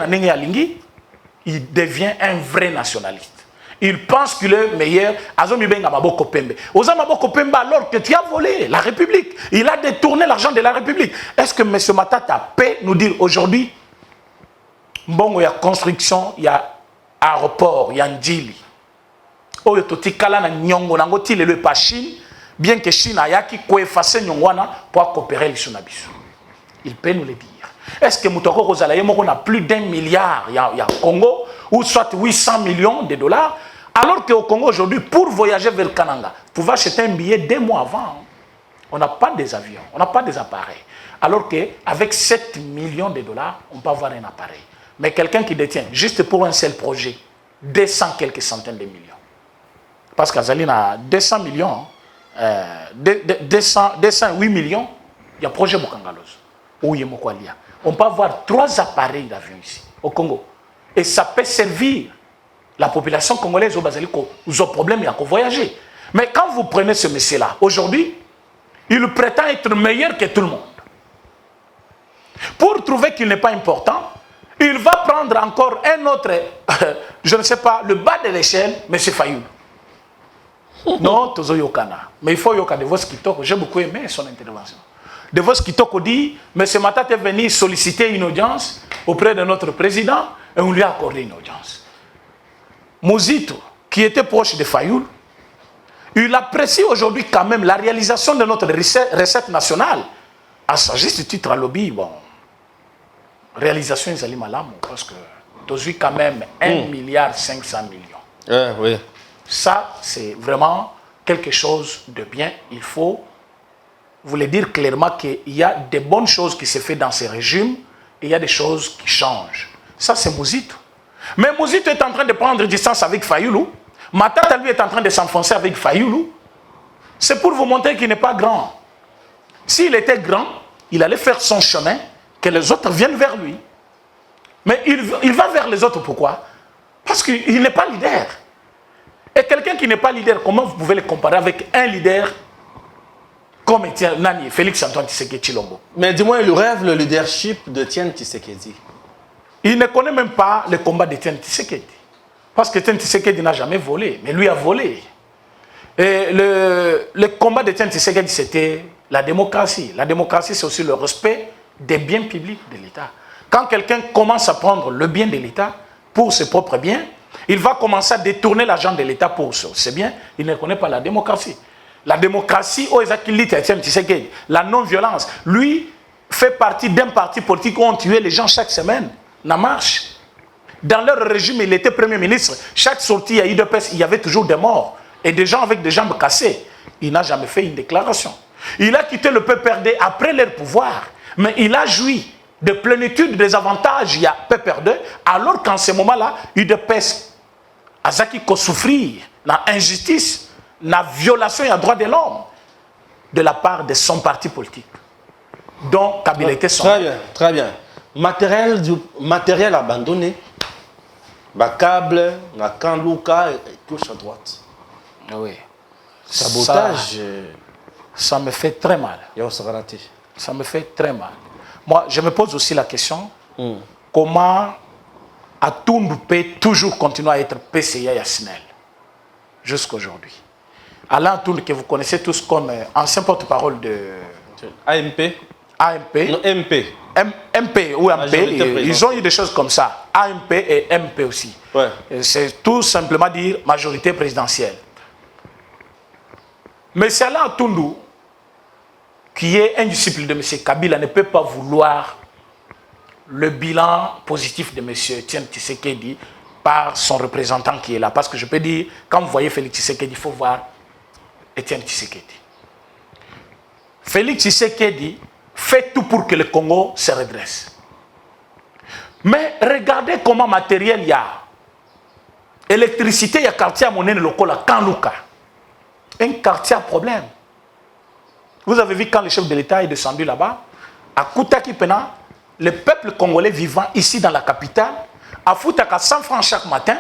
il devient un vrai nationaliste. Il pense qu'il est meilleur. Alors que tu as volé la République. Il a détourné l'argent de la République. Est-ce que M. Matata peut nous dire aujourd'hui, bon, il y a construction, il y a aéroport, il y a Ndjili. Oh, il y a Nyongo, le pas Chine, bien que Chine a qui effacer Nyongwana pour coopérer les Sunabisu. Il peut nous le dire. Est-ce que Moutoko Rosalaye a plus d'1 milliard, il y a Congo, ou soit 800 millions de dollars, alors qu'au Congo aujourd'hui, pour voyager vers le Kananga, vous pouvez acheter un billet 2 mois avant. On n'a pas des avions, on n'a pas des appareils. Alors qu'avec 7 millions de dollars, on peut avoir un appareil. Mais quelqu'un qui détient, juste pour un seul projet, 200 quelques centaines de millions. Parce qu'Azali a 200 millions, 208 millions, il y a projet Mokangalos. On peut avoir 3 appareils d'avion ici, au Congo. Et ça peut servir la population congolaise aux problèmes à voyager. Mais quand vous prenez ce monsieur-là, aujourd'hui, il prétend être meilleur que tout le monde. Pour trouver qu'il n'est pas important, il va prendre encore un autre, je ne sais pas, le bas de l'échelle, M. Fayoul. Non, Tozo Yokana. Mais il faut Yoka de vos Kitoko. J'ai beaucoup aimé son intervention. De vos Kitoko dit, M. Matata est venu solliciter une audience auprès de notre président et on lui a accordé une audience. Mouzito, qui était proche de Fayoul, il apprécie aujourd'hui quand même la réalisation de notre recette nationale. À sa juste titre à lobby, bon, réalisation Isali Malam, parce que Tozo quand même 1,5 milliard. Oui. Ça, c'est vraiment quelque chose de bien. Il faut voulait dire clairement qu'il y a des bonnes choses qui se font dans ces régimes et il y a des choses qui changent. Ça, c'est Mouzito. Mais Mouzito est en train de prendre distance avec Fayoulou. Matata, lui, est en train de s'enfoncer avec Fayoulou. C'est pour vous montrer qu'il n'est pas grand. S'il était grand, il allait faire son chemin, que les autres viennent vers lui. Mais il va vers les autres, pourquoi? Parce qu'il n'est pas leader. Et quelqu'un qui n'est pas leader, comment vous pouvez le comparer avec un leader comme Nani, Félix Antoine Tshisekedi Tshilombo? Mais dis-moi, il rêve le leadership de Tiens Tshisekedi. Il ne connaît même pas le combat de Tiens Tshisekedi. Parce que Tiens Tshisekedi n'a jamais volé, mais lui a volé. Et le combat de Tiens Tshisekedi, c'était la démocratie. La démocratie, c'est aussi le respect des biens publics de l'État. Quand quelqu'un commence à prendre le bien de l'État pour ses propres biens, il va commencer à détourner l'argent de l'État pour ses biens. Il ne connaît pas la démocratie. La démocratie, la non-violence, lui fait partie d'un parti politique où on tuait les gens chaque semaine. La marche. Dans leur régime, il était Premier ministre. Chaque sortie à UDPS, il y avait toujours des morts. Et des gens avec des jambes cassées. Il n'a jamais fait une déclaration. Il a quitté le PPRD après leur pouvoir. Mais il a joui de plénitude des avantages, il y a PPRD, alors qu'en ce moment-là, UDPS, Azaki ko souffrir, la injustice, la violation des droits de l'homme de la part de son parti politique. Donc, Kabila était son. Très bien, très bien. Matériel abandonné, câble, Kanlouka, gauche à droite. Oui. Sabotage. Ça me fait très mal. Ça me fait très mal. Moi, je me pose aussi la question, comment Atundu peut toujours continuer à être PCA Yasnel jusqu'à aujourd'hui. Alain Atundu, que vous connaissez tous comme ancien porte-parole de AMP. AMP. Non, MP. MP ou MP, ils ont eu des choses comme ça. AMP et MP aussi. Ouais. C'est tout simplement dire majorité présidentielle. Mais c'est Alain Atundu, qui est un disciple de M. Kabila, ne peut pas vouloir le bilan positif de M. Tiens Tshisekedi par son représentant qui est là. Parce que je peux dire, quand vous voyez Félix Tshisekedi, il faut voir Etienne Tshisekedi. Félix Tshisekedi fait tout pour que le Congo se redresse. Mais regardez comment matériel il y a. Électricité, il y a quartier à Monene Lokola, Kanlouka. Un quartier à problème. Vous avez vu quand le chef de l'État est descendu là-bas, à Koutaki Pena, le peuple congolais vivant ici dans la capitale, a foutu à 100 francs chaque matin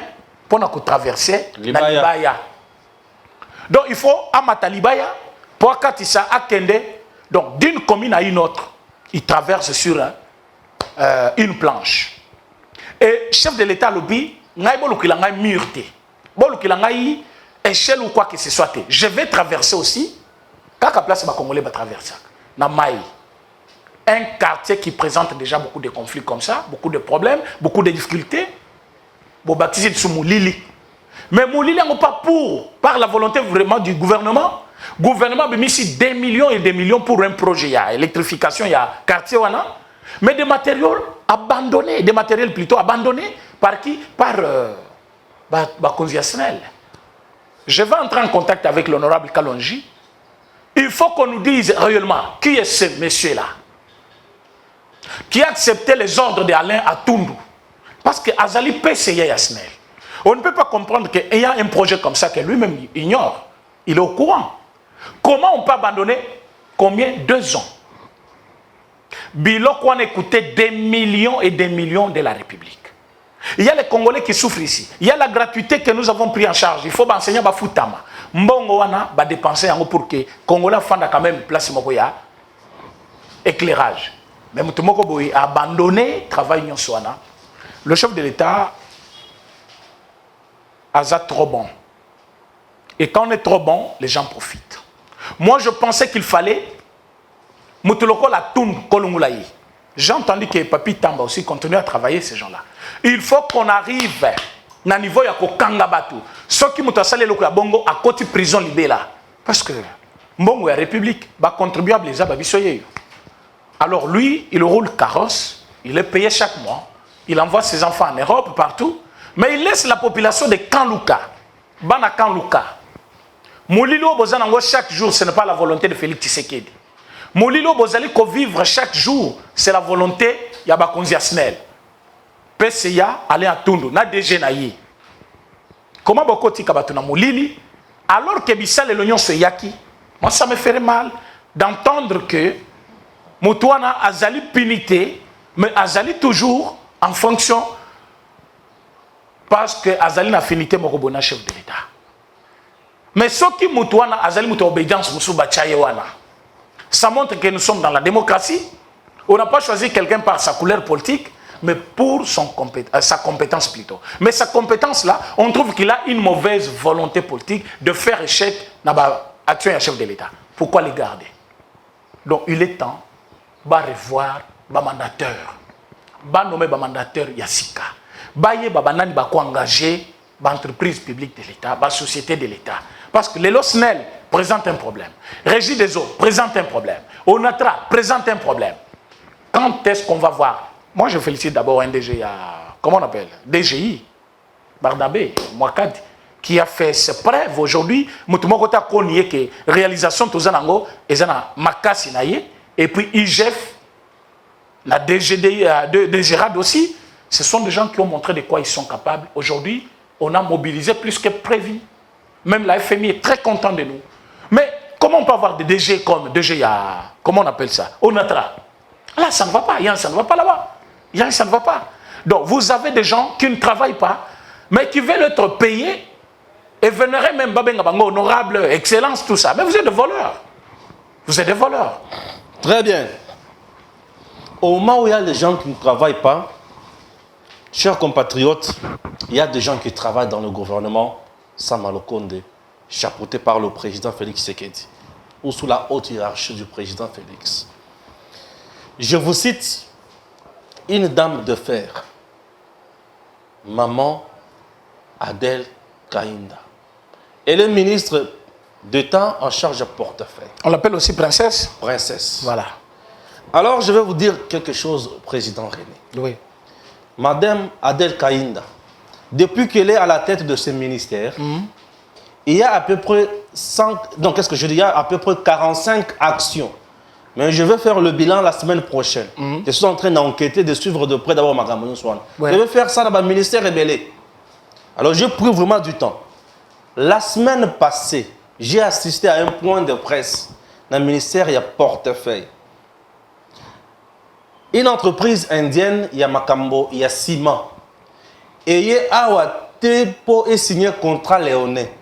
pour traverser la Libaya. Donc il faut amata Libaya pour Katissa Akende, donc d'une commune à une autre, il traverse sur une planche. Et chef de l'État lobby, ngai bolu kilanga murte, bolu kilanga échelle ou quoi que ce soit. Je vais traverser aussi. Quand place les Congolais va traverser. Namaï. Un quartier qui présente déjà beaucoup de conflits comme ça, beaucoup de problèmes, beaucoup de difficultés. Bon, baptisé de Moulili. Mais Moulili n'est pas pour, par la volonté vraiment du gouvernement. Le gouvernement a mis ici des millions et des millions pour un projet. Il y a électrification, il y a quartier. Mais des matériaux abandonnés, des matériels plutôt abandonnés par qui? Par Bakonziasnel. Je vais entrer en contact avec l'honorable Kalonji. Il faut qu'on nous dise réellement qui est ce monsieur-là qui a accepté les ordres d'Alain Atundu. Parce que Azali PCA Yasnel. On ne peut pas comprendre qu'il y a un projet comme ça que lui-même ignore. Il est au courant. Comment on peut abandonner combien? 2 ans. Biloko a écouté des millions et des millions de la République. Il y a les Congolais qui souffrent ici. Il y a la gratuité que nous avons pris en charge. Il faut enseigner à Foutama. Mbongo wana ba dépenser pour que Congolais fanda quand même place mokoya éclairage. Mais Moutomoko Boy a abandonné le travail nyonswana. Le chef de l'État a trop bon. Et quand on est trop bon, les gens profitent. Moi, je pensais qu'il fallait Moutoloko la toune kolungulaï. J'ai entendu que Papi Tamba aussi continue à travailler ces gens-là. Il faut qu'on arrive à niveau ya ko kangabatu. Ceux qui m'ont salé le bongo à côté prison libérée là. Parce que Mbongo la République va contribuable les ababisoye. Alors lui, il roule carrosse, il est payé chaque mois, il envoie ses enfants en Europe partout, mais il laisse la population de Kanlouka, Bana Kanlouka. Moulilo Bozanango chaque jour, ce n'est pas la volonté de Félix Tshisekedi. Molilo bozali ko vivre chaque jour, c'est la volonté ya bakonzi SNEL. PCA aller à Tundu na DG na yi. Comment bokoti kabatu na molili alors que bisale l'union se yaki. Moi ça me ferait mal d'entendre que Moutouana azali punité mais azali toujours en fonction parce que azali na finité mokobona chef de l'État. Mais ce qui Moutouana azali moutou obédience musuba chayewana. Ça montre que nous sommes dans la démocratie. On n'a pas choisi quelqu'un par sa couleur politique, mais pour sa compétence plutôt. Mais sa compétence là, on trouve qu'il a une mauvaise volonté politique de faire échec dans l'action du chef de l'État. Pourquoi les garder? Donc il est temps de revoir le mandateur, de nommer le mandateur Yassika, de engager l'entreprise publique de l'État, la société de l'État. Parce que les SNEL présente un problème. Régie des eaux présente un problème. ONATRA présente un problème. Quand est-ce qu'on va voir? Moi, je félicite d'abord un DG, comment on appelle? DGI, Bardabé, Mouakad, qui a fait ses preuves aujourd'hui. Moutoumokota Koniye, que réalisation tout ça, et ça, Makasi Naye, et puis IGF, la DGRAD aussi. Ce sont des gens qui ont montré de quoi ils sont capables. Aujourd'hui, on a mobilisé plus que prévu. Même la FMI est très content de nous. Mais comment on peut avoir des DG comme DG, comment on appelle ça? ONATRA. Là, ça ne va pas. Ça ne va pas là-bas. Ça ne va pas. Donc, vous avez des gens qui ne travaillent pas, mais qui veulent être payés et vénérer même Babengabango, honorable, excellence, tout ça. Mais vous êtes des voleurs. Vous êtes des voleurs. Très bien. Au moment où il y a des gens qui ne travaillent pas, chers compatriotes, il y a des gens qui travaillent dans le gouvernement, Sama Lokonde, chapeauté par le président Félix Tshisekedi, ou sous la haute hiérarchie du président Félix. Je vous cite une dame de fer, Maman Adel Kainda. Elle est ministre d'État en charge de portefeuille. On l'appelle aussi princesse? Princesse. Voilà. Alors, je vais vous dire quelque chose au président René. Oui. Madame Adel Kainda, depuis qu'elle est à la tête de ce ministère, il y a à peu près 45 actions. Mais je vais faire le bilan la semaine prochaine. Je suis en train d'enquêter, de suivre de près d'abord ma campagne. Je vais faire ça dans le ministère rebellé. Alors j'ai pris vraiment du temps. La semaine passée, j'ai assisté à un point de presse dans le ministère, il y a portefeuille. Une entreprise indienne, il y a Makambo, il y a Ciment. Et il y a pour signer contrat léonais.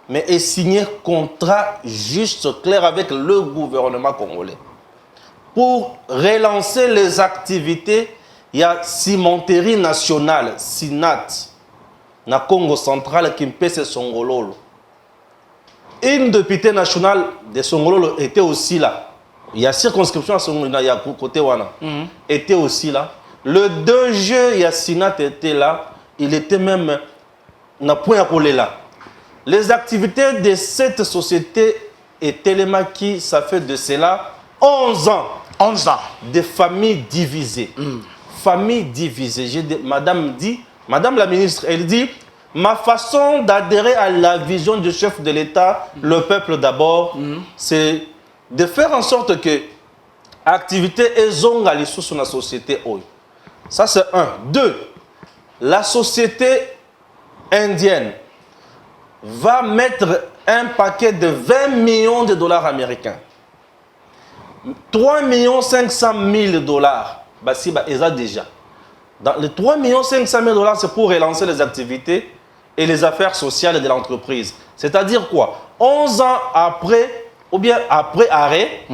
Mais il signé contrat juste clair avec le gouvernement congolais. Pour relancer les activités, il y a Cimenterie nationale, SINAT, na Congo central, qui me Songololo. Une députée nationale de Songololo était aussi là. Il y a circonscription à Songololo, il y a côté Wana. Était aussi là. Le 2 juin, il y a SINAT était là. Il était même na point à coller là. Les activités de cette société et Télémaki, ça fait de cela 11 ans. 11 ans. Des familles divisées. Familles divisées. Madame la ministre, elle dit, ma façon d'adhérer à la vision du chef de l'État, le peuple d'abord, c'est de faire en sorte que l'activité est zongali sous la société. Ça, c'est un. 2. La société indienne va mettre un paquet de 20 millions de dollars américains. 3 500 000 dollars. Bah, si, bah, ils ont déjà. Dans les 3 500 000 dollars, c'est pour relancer les activités et les affaires sociales de l'entreprise. C'est-à-dire quoi? 11 ans après, ou bien après arrêt,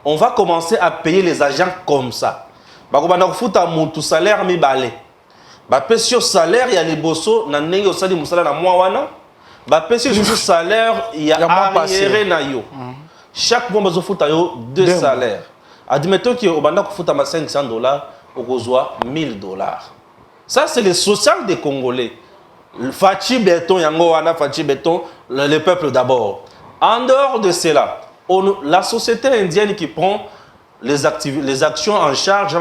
on va commencer à payer les agents comme ça. Bah, on va foutre mon salaire, mi balé. Bah, pécio salaire, il y a les bossos, na nengi osali musala na mwawana. Bah, pécio salaire, il y a arriéré na yo. Chaque mois, on fouta yo 2 salaires. Admettons que on fouta ma 500 dollars, on reçoit 1000 dollars. Ça, c'est le social des Congolais. Le Fachi Béton, Yango Wana, Fachi Béton, le peuple d'abord. En dehors de cela, la société indienne qui prend les actions en charge,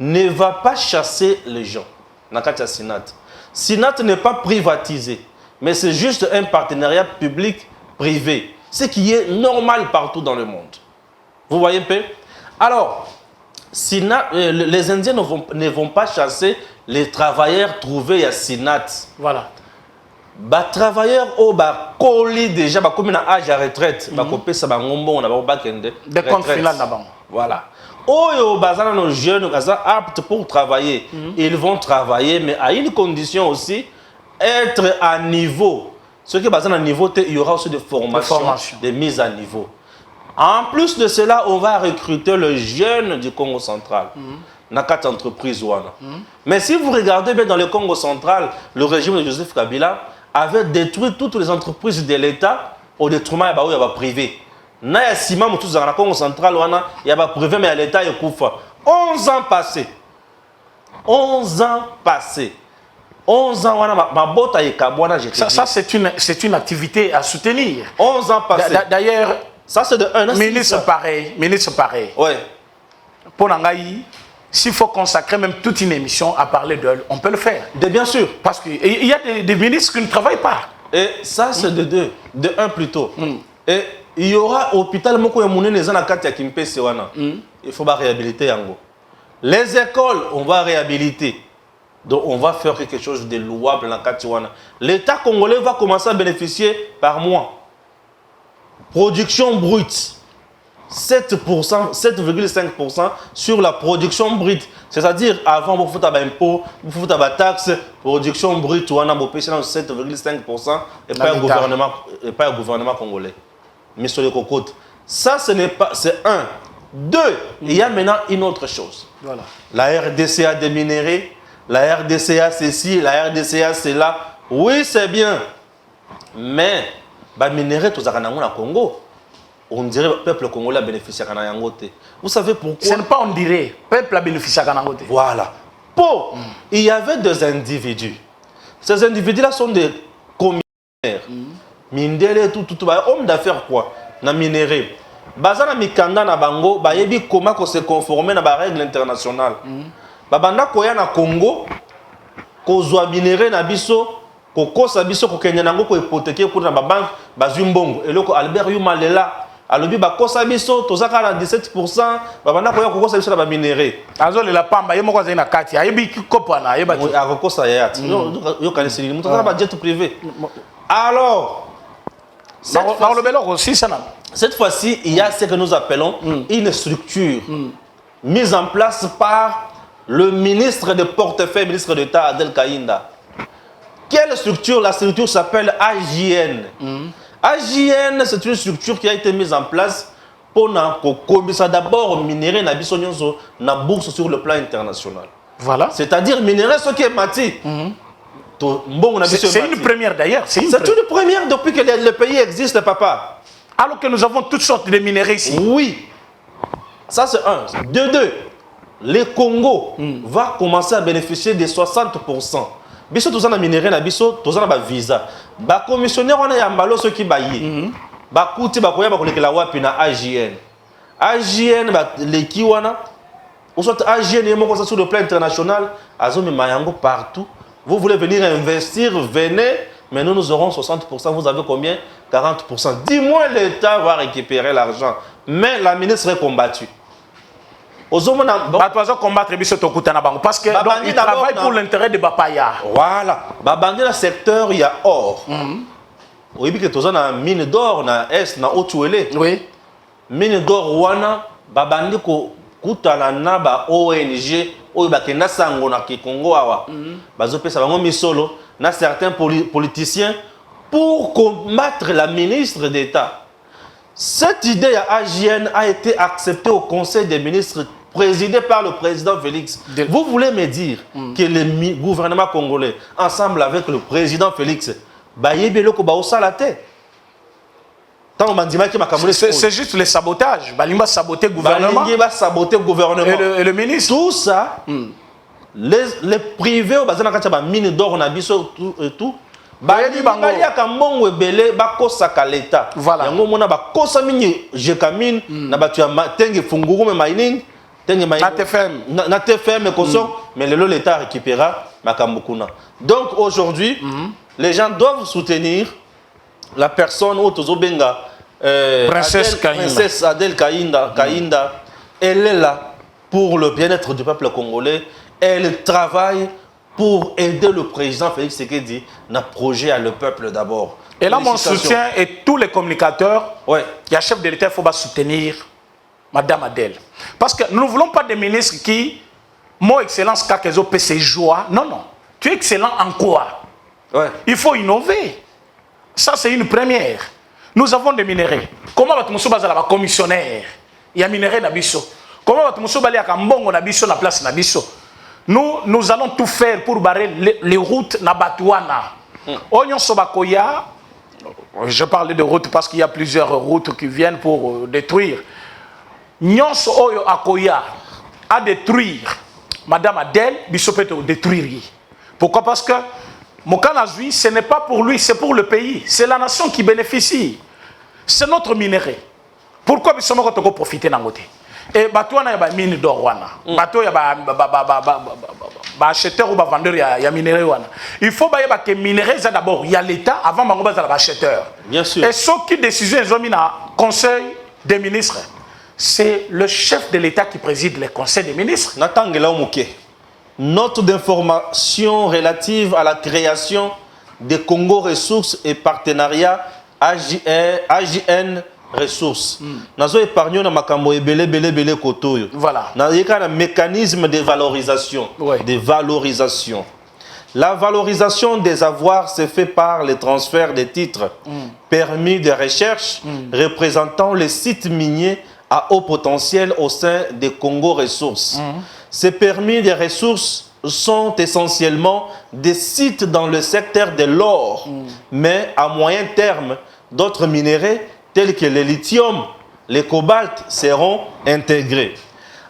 ne va pas chasser les gens. Nakatia Sinat. Sinat n'est pas privatisé, mais c'est juste un partenariat public-privé. Ce qui est normal partout dans le monde. Vous voyez un peu? Alors, les Indiens ne vont pas chasser les travailleurs trouvés à Sinat. Voilà. Les travailleurs qui déjà comme un âge à retraite, ça va des comptes finales là-bas. Voilà. Nos jeunes aptes pour travailler, ils vont travailler, mais à une condition aussi, être à niveau. Ce qui est basé à niveau, il y aura aussi des formations, des mises à niveau. En plus de cela, on va recruter le jeune du Congo central. Dans 4 entreprises. Mais si vous regardez bien dans le Congo central, le régime de Joseph Kabila avait détruit toutes les entreprises de l'État au détriment de privé. Na ya sima mutu dans le Congo central, il y a privé, mais l'État est koufa. 11 ans passés. 11 ans passés. 11 ans, ça c'est une activité à soutenir. 11 ans passés. D'ailleurs, ça c'est de un ministre pareil. Oui. Pour Nangaï, s'il faut consacrer même toute une émission à parler d'eux, on peut le faire. Bien sûr. Parce qu'il y a des ministres qui ne travaillent pas. Et ça c'est de deux. De un plutôt. Et il y aura hôpital Moko Yamoune les ans à Katia Kimpe Sewana. Il faut réhabiliter Yango. Les écoles, on va réhabiliter. Donc on va faire quelque chose de louable dans Katiwana. L'État congolais va commencer à bénéficier par mois. Production brute. 7,5% sur la production brute. C'est-à-dire, avant, vous faites un impôt, vous faites un taxe, production brute, on a 7,5% et pas un gouvernement congolais. Mais sur les cocottes. Ça, ce n'est pas. C'est un. Deux, il y a maintenant une autre chose. Voilà. La RDC a déminéré. La RDCA c'est ci, la RDCA c'est là. Oui, c'est bien. Mais, minérer tout ça au Congo. On dirait que le peuple congolais a bénéficié de Yangote. Vous savez pourquoi? Ce n'est pas on dirait. Le peuple a bénéficié de Yangote. Voilà. Il y avait deux individus. Ces individus-là sont des commissaires. Mindele, tout, homme d'affaires quoi? Na minéré. Bazana mikanda na bango, bayebi comment se conformer à la règle internationale. Babanda koya na Congo kozwa minéré na biso kokosa biso kokenya nango ko hypothéquer pour na banque bazumbongo eloko Albert Yumalela alobi bakosa biso tozaka na 17% babanda koya kokosa biso na ba minéré azole la pamba yemo kwa na kati ayebi kopana ayeba akokosa yati yo kanisi mutu na ba jet privé. Alors cette fois-ci il y a ce que nous appelons une structure mise en place par le ministre de portefeuille, ministre d'État Adel Kaïnda. Quelle structure? La structure s'appelle AJN. AJN, c'est une structure qui a été mise en place pour d'abord minérer na bourse sur le plan international. Voilà. C'est-à-dire minérer ce qui est mati. C'est une première d'ailleurs. C'est une première depuis que le pays existe, papa. Alors que nous avons toutes sortes de minéraux ici. Oui. Ça c'est un. Deux. Le Congo va commencer à bénéficier de 60%. Biso tous na minéré na biso, tous na ba visa. Ba commissionnaire on a yambalo ceux qui bayi. Ba kuti ba koya ba kolekela wapi na AJN. AJN ba leki wana. Ou soit AJN est moko sur le plan international, azomi mayango partout. Vous voulez venir investir, venez, mais nous aurons 60%, vous avez combien? 40%. Dis-moi l'État va récupérer l'argent, mais la ministre est combattue. Parce que ils travaillent pour l'intérêt de Bapaya. Voilà. Dans le secteur, il y a or. Oui, parce que tu as une mine d'or na est na Otuele. Oui. Mine d'or wana babandi ko kutana na ba ONG oyo bakenda sango na Kikongo awa. Bazopesa bango misolo na certains politiciens pour combattre la ministre d'État. Cette idée à AJN a été acceptée au Conseil des ministres présidé par le président Félix. Vous voulez me dire que le gouvernement congolais, ensemble avec le président Félix, c'est juste le sabotage. Balimba saboter le gouvernement. Et le ministre. Tout ça, les privés, mine d'or, et tout. Voilà. Na TFM mais l'État récupérera Makambukuna. Donc aujourd'hui, les gens doivent soutenir la personne Otozo Benga Princesse Adèle Kainda, elle est là pour le bien-être du peuple congolais. Elle travaille pour aider le président Félix Tshisekedi dans le projet à le peuple d'abord. Et là, mon soutien et tous les communicateurs, il y a chef de l'État, il faut soutenir Madame Adèle. Parce que nous ne voulons pas des ministres qui, mon excellence, Kakezo PC joie. Non, non. Tu es excellent en quoi? Il faut innover. Ça, c'est une première. Nous avons des minéraux. Comment va-t-on se baser là-bas, commissionnaire? Il y a minéraux Nabiso. Comment va-t-on se baser à Mbongo Nabiso, la place Nabiso? Nous allons tout faire pour barrer les routes Nabatouana. Oignon Sobakoya, je parlais de routes parce qu'il y a plusieurs routes qui viennent pour détruire. Nyonso Oyo Akoya à détruire. Madame Adèle, Bissopeto détruire. Pourquoi? Parce que Mokanazui, ce n'est pas pour lui, c'est pour le pays. C'est la nation qui bénéficie. C'est notre minerai. Pourquoi Bissomo Kotoko profiter d'un côté? Et Batouana y a des mines d'or. Bateau y a des acheteurs ou des vendeurs, il y a minerai. Il faut que les minerais, d'abord, il y a l'État avant de les acheteurs. Bien sûr. Et ce qui décision ils ont mis dans le Conseil des ministres, c'est le chef de l'État qui préside le Conseil des ministres. Note d'information relative à la création des Congo Ressources et partenariat AJN Ressources. Nous avons épargné dans makambo belé kotoyo. Voilà. Nous avons un mécanisme de valorisation. La valorisation des avoirs se fait par le transfert des titres, permis de recherche représentant les sites miniers à haut potentiel au sein des Congo Ressources. Ces permis de ressources sont essentiellement des sites dans le secteur de l'or, mais à moyen terme, d'autres minéraux tels que le lithium, le cobalt seront intégrés.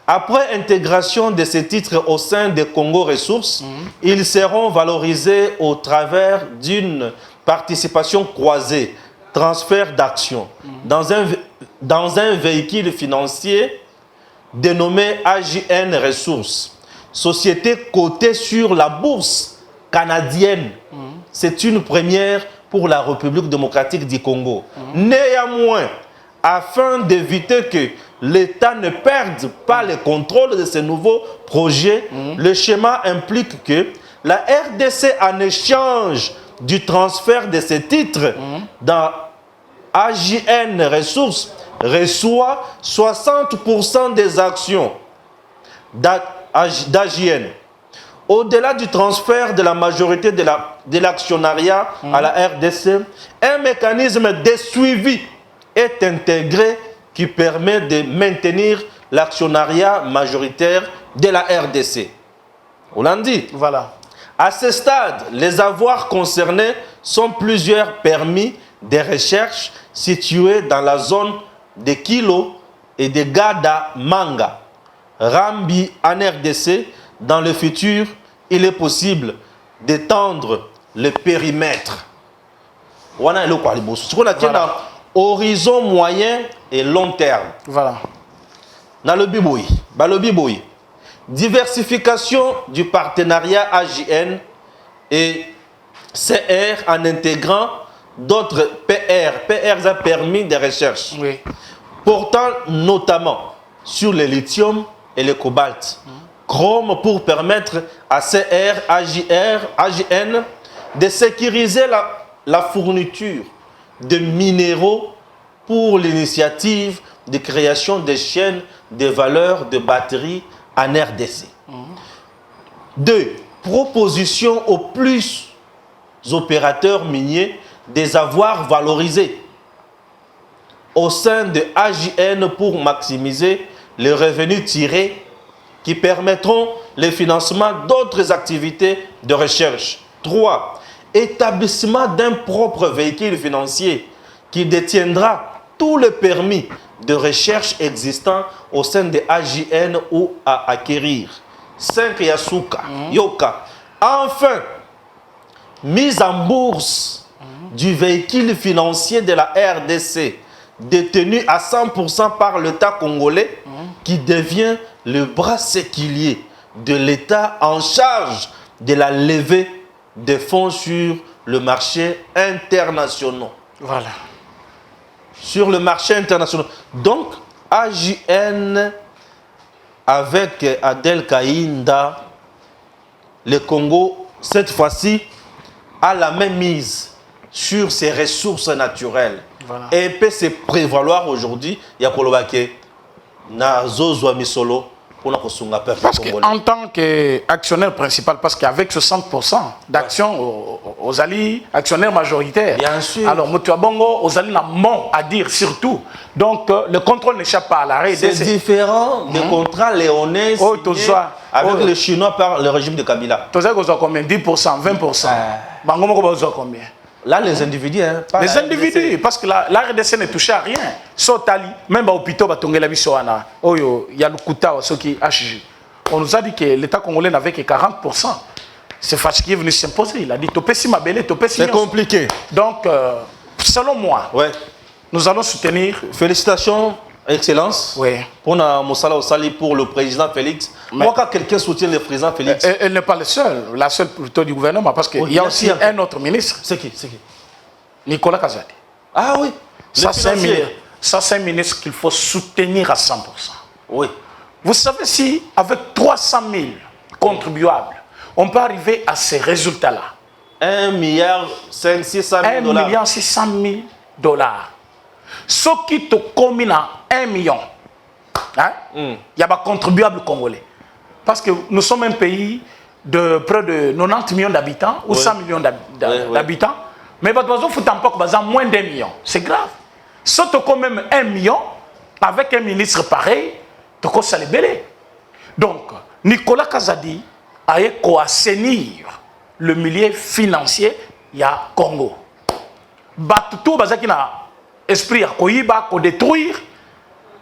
Après intégration de ces titres au sein des Congo Ressources, ils seront valorisés au travers d'une participation croisée, transfert d'actions, dans un véhicule financier dénommé AJN Ressources, société cotée sur la bourse canadienne. C'est une première pour la République démocratique du Congo. Néanmoins, afin d'éviter que l'État ne perde pas le contrôle de ce nouveau projet, le schéma implique que la RDC, en échange du transfert de ces titres dans AJN Ressources, reçoit 60% des actions d'AJN. Au-delà du transfert de la majorité de l'actionnariat à la RDC, un mécanisme de suivi est intégré qui permet de maintenir l'actionnariat majoritaire de la RDC. On l'a dit. Voilà. À ce stade, les avoirs concernés sont plusieurs permis de recherche situés dans la zone de Kilo et de Gada Manga, Rambi en RDC. Dans le futur, il est possible d'étendre le périmètre. On a un horizon moyen et long terme. Voilà. Dans le Biboui, diversification du partenariat AJN et CR en intégrant d'autres PR. PR a permis de recherche. Oui. Portant notamment sur le lithium et le cobalt. Chrome pour permettre à CR, AJN de sécuriser la fourniture de minéraux pour l'initiative de création des chaînes de valeur de batteries en RDC. 2. Proposition aux plus opérateurs miniers des avoirs valorisés au sein de AJN pour maximiser les revenus tirés qui permettront le financement d'autres activités de recherche. 3. Établissement d'un propre véhicule financier qui détiendra tous les permis de recherche existants au sein de AJN ou à acquérir. 5. Yasuka, Yoka. Enfin, mise en bourse du véhicule financier de la RDC détenu à 100% par l'État congolais qui devient le bras séquilier de l'État en charge de la levée des fonds sur le marché international. Voilà. sur le marché international. Donc, AJN, avec Adel Kainda, le Congo, cette fois-ci, a la même mise sur ses ressources naturelles. Voilà. Et peut se prévaloir aujourd'hui, il y a Kolobake, na Zozwa Misolo, pour la peuple parce congolais. qu'en tant qu'actionnaire principal, parce qu'avec 60% d'actions aux alliés, actionnaires majoritaires. Bien sûr. Alors, Motuabongo, aux alliés, n'a mon à dire surtout. Donc, le contrôle n'échappe pas à l'arrêt. C'est différent des contrats léonais signés avec les Chinois par le régime de Kabila. Tu sais combien? 10%, 20%. Bango, combien? Là, les individus, hein, pas les individus, parce que la RDC ne touche à rien. Sotali, même au Pito, il y a le Kouta, ceux qui HG. On nous a dit que l'État congolais n'avait que 40%. C'est Fachi qui est venu s'imposer. Il a dit Topesi Mabele, Topesi. C'est compliqué. Donc, selon moi, ouais. Nous allons soutenir. Félicitations, Excellence. Oui. Pour Moussala Ossali, pour le président Félix. Mais moi, quand quelqu'un soutient le président Félix. Elle n'est pas le seul, la seule plutôt du gouvernement, parce qu'il y a aussi un autre ministre. C'est qui? Nicolas Kazadi. Ah oui. Ça, c'est un ministre qu'il faut soutenir à 100%. Oui. Vous savez, si avec 300 000 contribuables, on peut arriver à ces résultats-là. 1 milliard 600 000 $. 1 milliard 600 000 $. Ce qui te combine à 1 million, il y a des contribuables congolais. Parce que nous sommes un pays de près de 90 millions d'habitants ou 100 millions d'habitants. Mais il faut moins d'1 million. C'est grave. Si tu as même 1 million, avec un ministre pareil, tu as ça les belé. Donc, Nicolas Kazadi a assainir le milieu financier, il y a Congo. Tout qui a esprit à Koyiba, à détruire.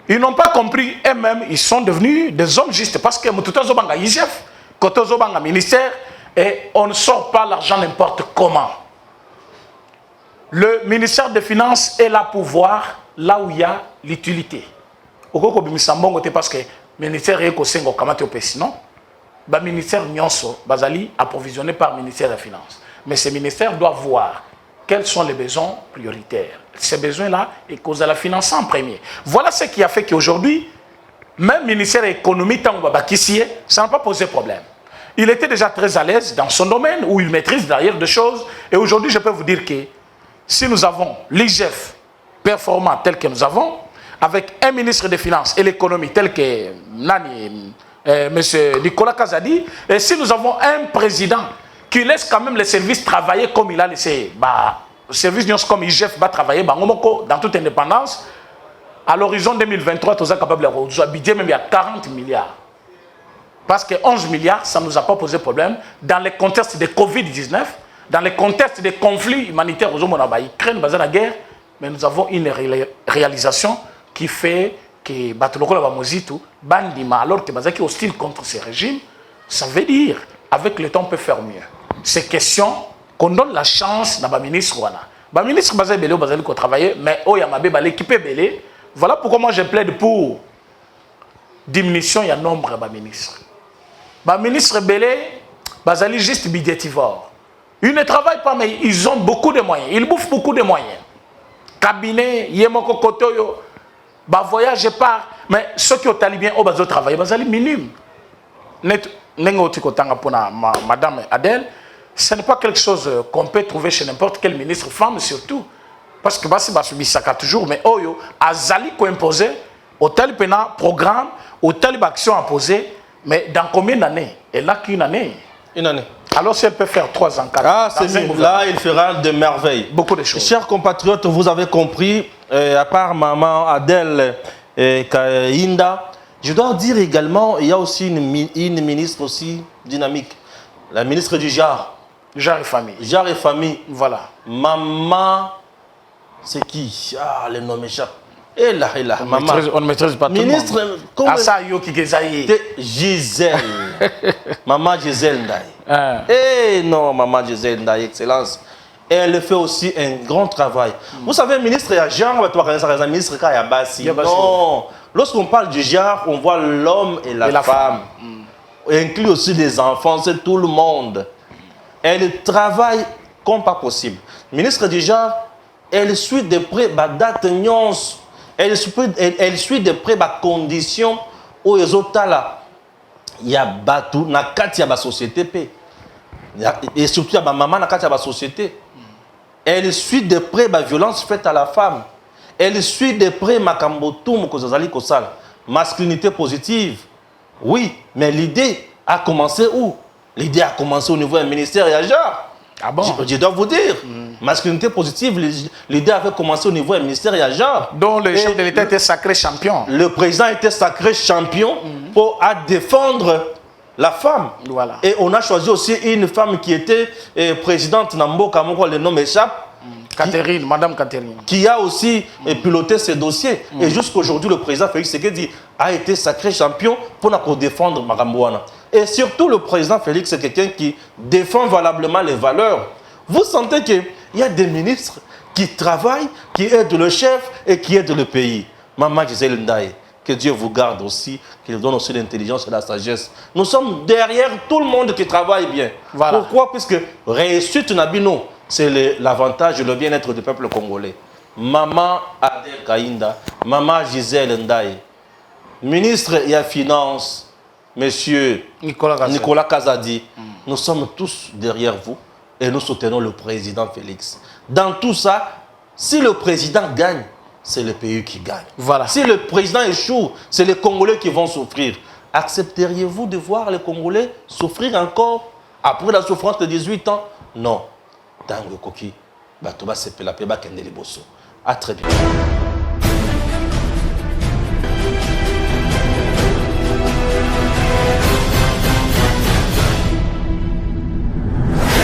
Ils n'ont pas compris eux-mêmes, ils sont devenus des hommes justes parce que Moutouta Zobanga IGF, Koto Zobanga ministère, et on ne sort pas l'argent n'importe comment. Le ministère des Finances est là pour voir là où il y a l'utilité. Parce que le ministère est non? Le ministère Nyonso, Bazali, approvisionné par le ministère des Finances. Mais ce ministère doit voir quels sont les besoins prioritaires. Ces besoins-là, et cause à la finance en premier. Voilà ce qui a fait qu'aujourd'hui, même le ministère de l'économie, ça n'a pas posé problème. Il était déjà très à l'aise dans son domaine où il maîtrise d'ailleurs des choses. Et aujourd'hui, je peux vous dire que si nous avons l'IGF performant tel que nous avons, avec un ministre des Finances et l'économie tel que M. Nicolas Kazadi, et si nous avons un président qui laisse quand même les services travailler comme il a laissé, le service comme IGF va travailler dans toute indépendance, à l'horizon 2023, nous sommes capables de budget même il y a 40 milliards. Parce que 11 milliards, ça ne nous a pas posé problème dans le contexte de Covid-19, dans le contexte des conflits humanitaires aux hommes en Ukraine, dans la guerre, mais nous avons une réalisation qui fait que Batoloko la Mozito, Bandima, alors que Bazaki est hostile contre ces régimes, ça veut dire, avec le temps, on peut faire mieux. C'est question qu'on donne la chance à la ministre. Le ministre Bazali Belé, Bazali qui travaille, mais Oyamabe, l'équipe est belé. Voilà pourquoi moi je plaide pour diminution, il y a nombre de ministres. Le ministre Belé, Bazali juste budgétivore. Ils ne travaillent pas, mais ils ont beaucoup de moyens. Ils bouffent beaucoup de moyens. Cabinet, Yemoko Kotoyo, voyage part. Mais ceux qui ont bien, ils ont travaillé, Bazali minime. Madame Adèle, ce n'est pas quelque chose qu'on peut trouver chez n'importe quel ministre, femme surtout. Parce que c'est toujours, mais Oyo, Azali qui imposé, au tel programme, au tel action à poser, mais dans combien d'années? Elle n'a qu'une année. Une année. Alors si elle peut faire 3 ans, 4 ans. Ah, c'est bien. Là, il fera de merveilles. Beaucoup de choses. Chers compatriotes, vous avez compris, à part maman Adèle Kainda, je dois dire également, il y a aussi une ministre aussi dynamique, la ministre du genre. Genre et famille. Genre et famille. Voilà. Maman, c'est qui? Ah, le nom m'échappe. Et là, maman. On ne maîtrise pas ministre, tout le monde. Comment Gisèle. Maman Gisèle Ndaye. Eh non, maman Gisèle Ndaye, excellence. Et elle fait aussi un grand travail. Vous savez, ministre, il y a genre, ministre, il y a Bassi. Non. Lorsqu'on parle du genre, on voit l'homme et la femme. Et inclut aussi des enfants, c'est tout le monde. Elle travaille comme pas possible. Ministre du genre, elle suit de près la date nyonso. Elle suit de près la condition où ils ont là. Il y a batou na kati ya ba société pe. Et surtout il y a ba maman na kati ya ba société. Elle suit de près la violence faite à la femme. Elle suit de près makambo tout mokozazali kosala. Masculinité positive. Oui, mais l'idée a commencé où? L'idée a commencé au niveau du ministère et à genre. Ah bon? Je dois vous dire, masculinité positive, l'idée avait commencé au niveau du ministère et à genre. Donc le chef de l'État était sacré champion. Le président était sacré champion pour défendre la femme. Voilà. Et on a choisi aussi une femme qui était présidente Namboka, le nom m'échappe. Catherine, Madame Catherine. Qui a aussi piloté ce dossier. Et jusqu'aujourd'hui, le président Félix Tshisekedi a été sacré champion pour défendre Marambouana. Et surtout, le président Félix, c'est quelqu'un qui défend valablement les valeurs. Vous sentez qu'il y a des ministres qui travaillent, qui aident le chef et qui aident le pays. Maman Gisèle Ndaye, que Dieu vous garde aussi, qu'il donne aussi l'intelligence et la sagesse. Nous sommes derrière tout le monde qui travaille bien. Voilà. Pourquoi? Puisque réussite Nabino, c'est l'avantage et le bien-être du peuple congolais. Maman Adel Kainda, Maman Gisèle Ndaye, ministre et à Finances, Monsieur Nicolas Kazadi, nous sommes tous derrière vous et nous soutenons le président Félix. Dans tout ça, si le président gagne, c'est le pays qui gagne. Voilà. Si le président échoue, c'est les Congolais qui vont souffrir. Accepteriez-vous de voir les Congolais souffrir encore après la souffrance de 18 ans? Non. Tango Koki, Batoba Sepela Peba Kendeli Bosso. À très bientôt.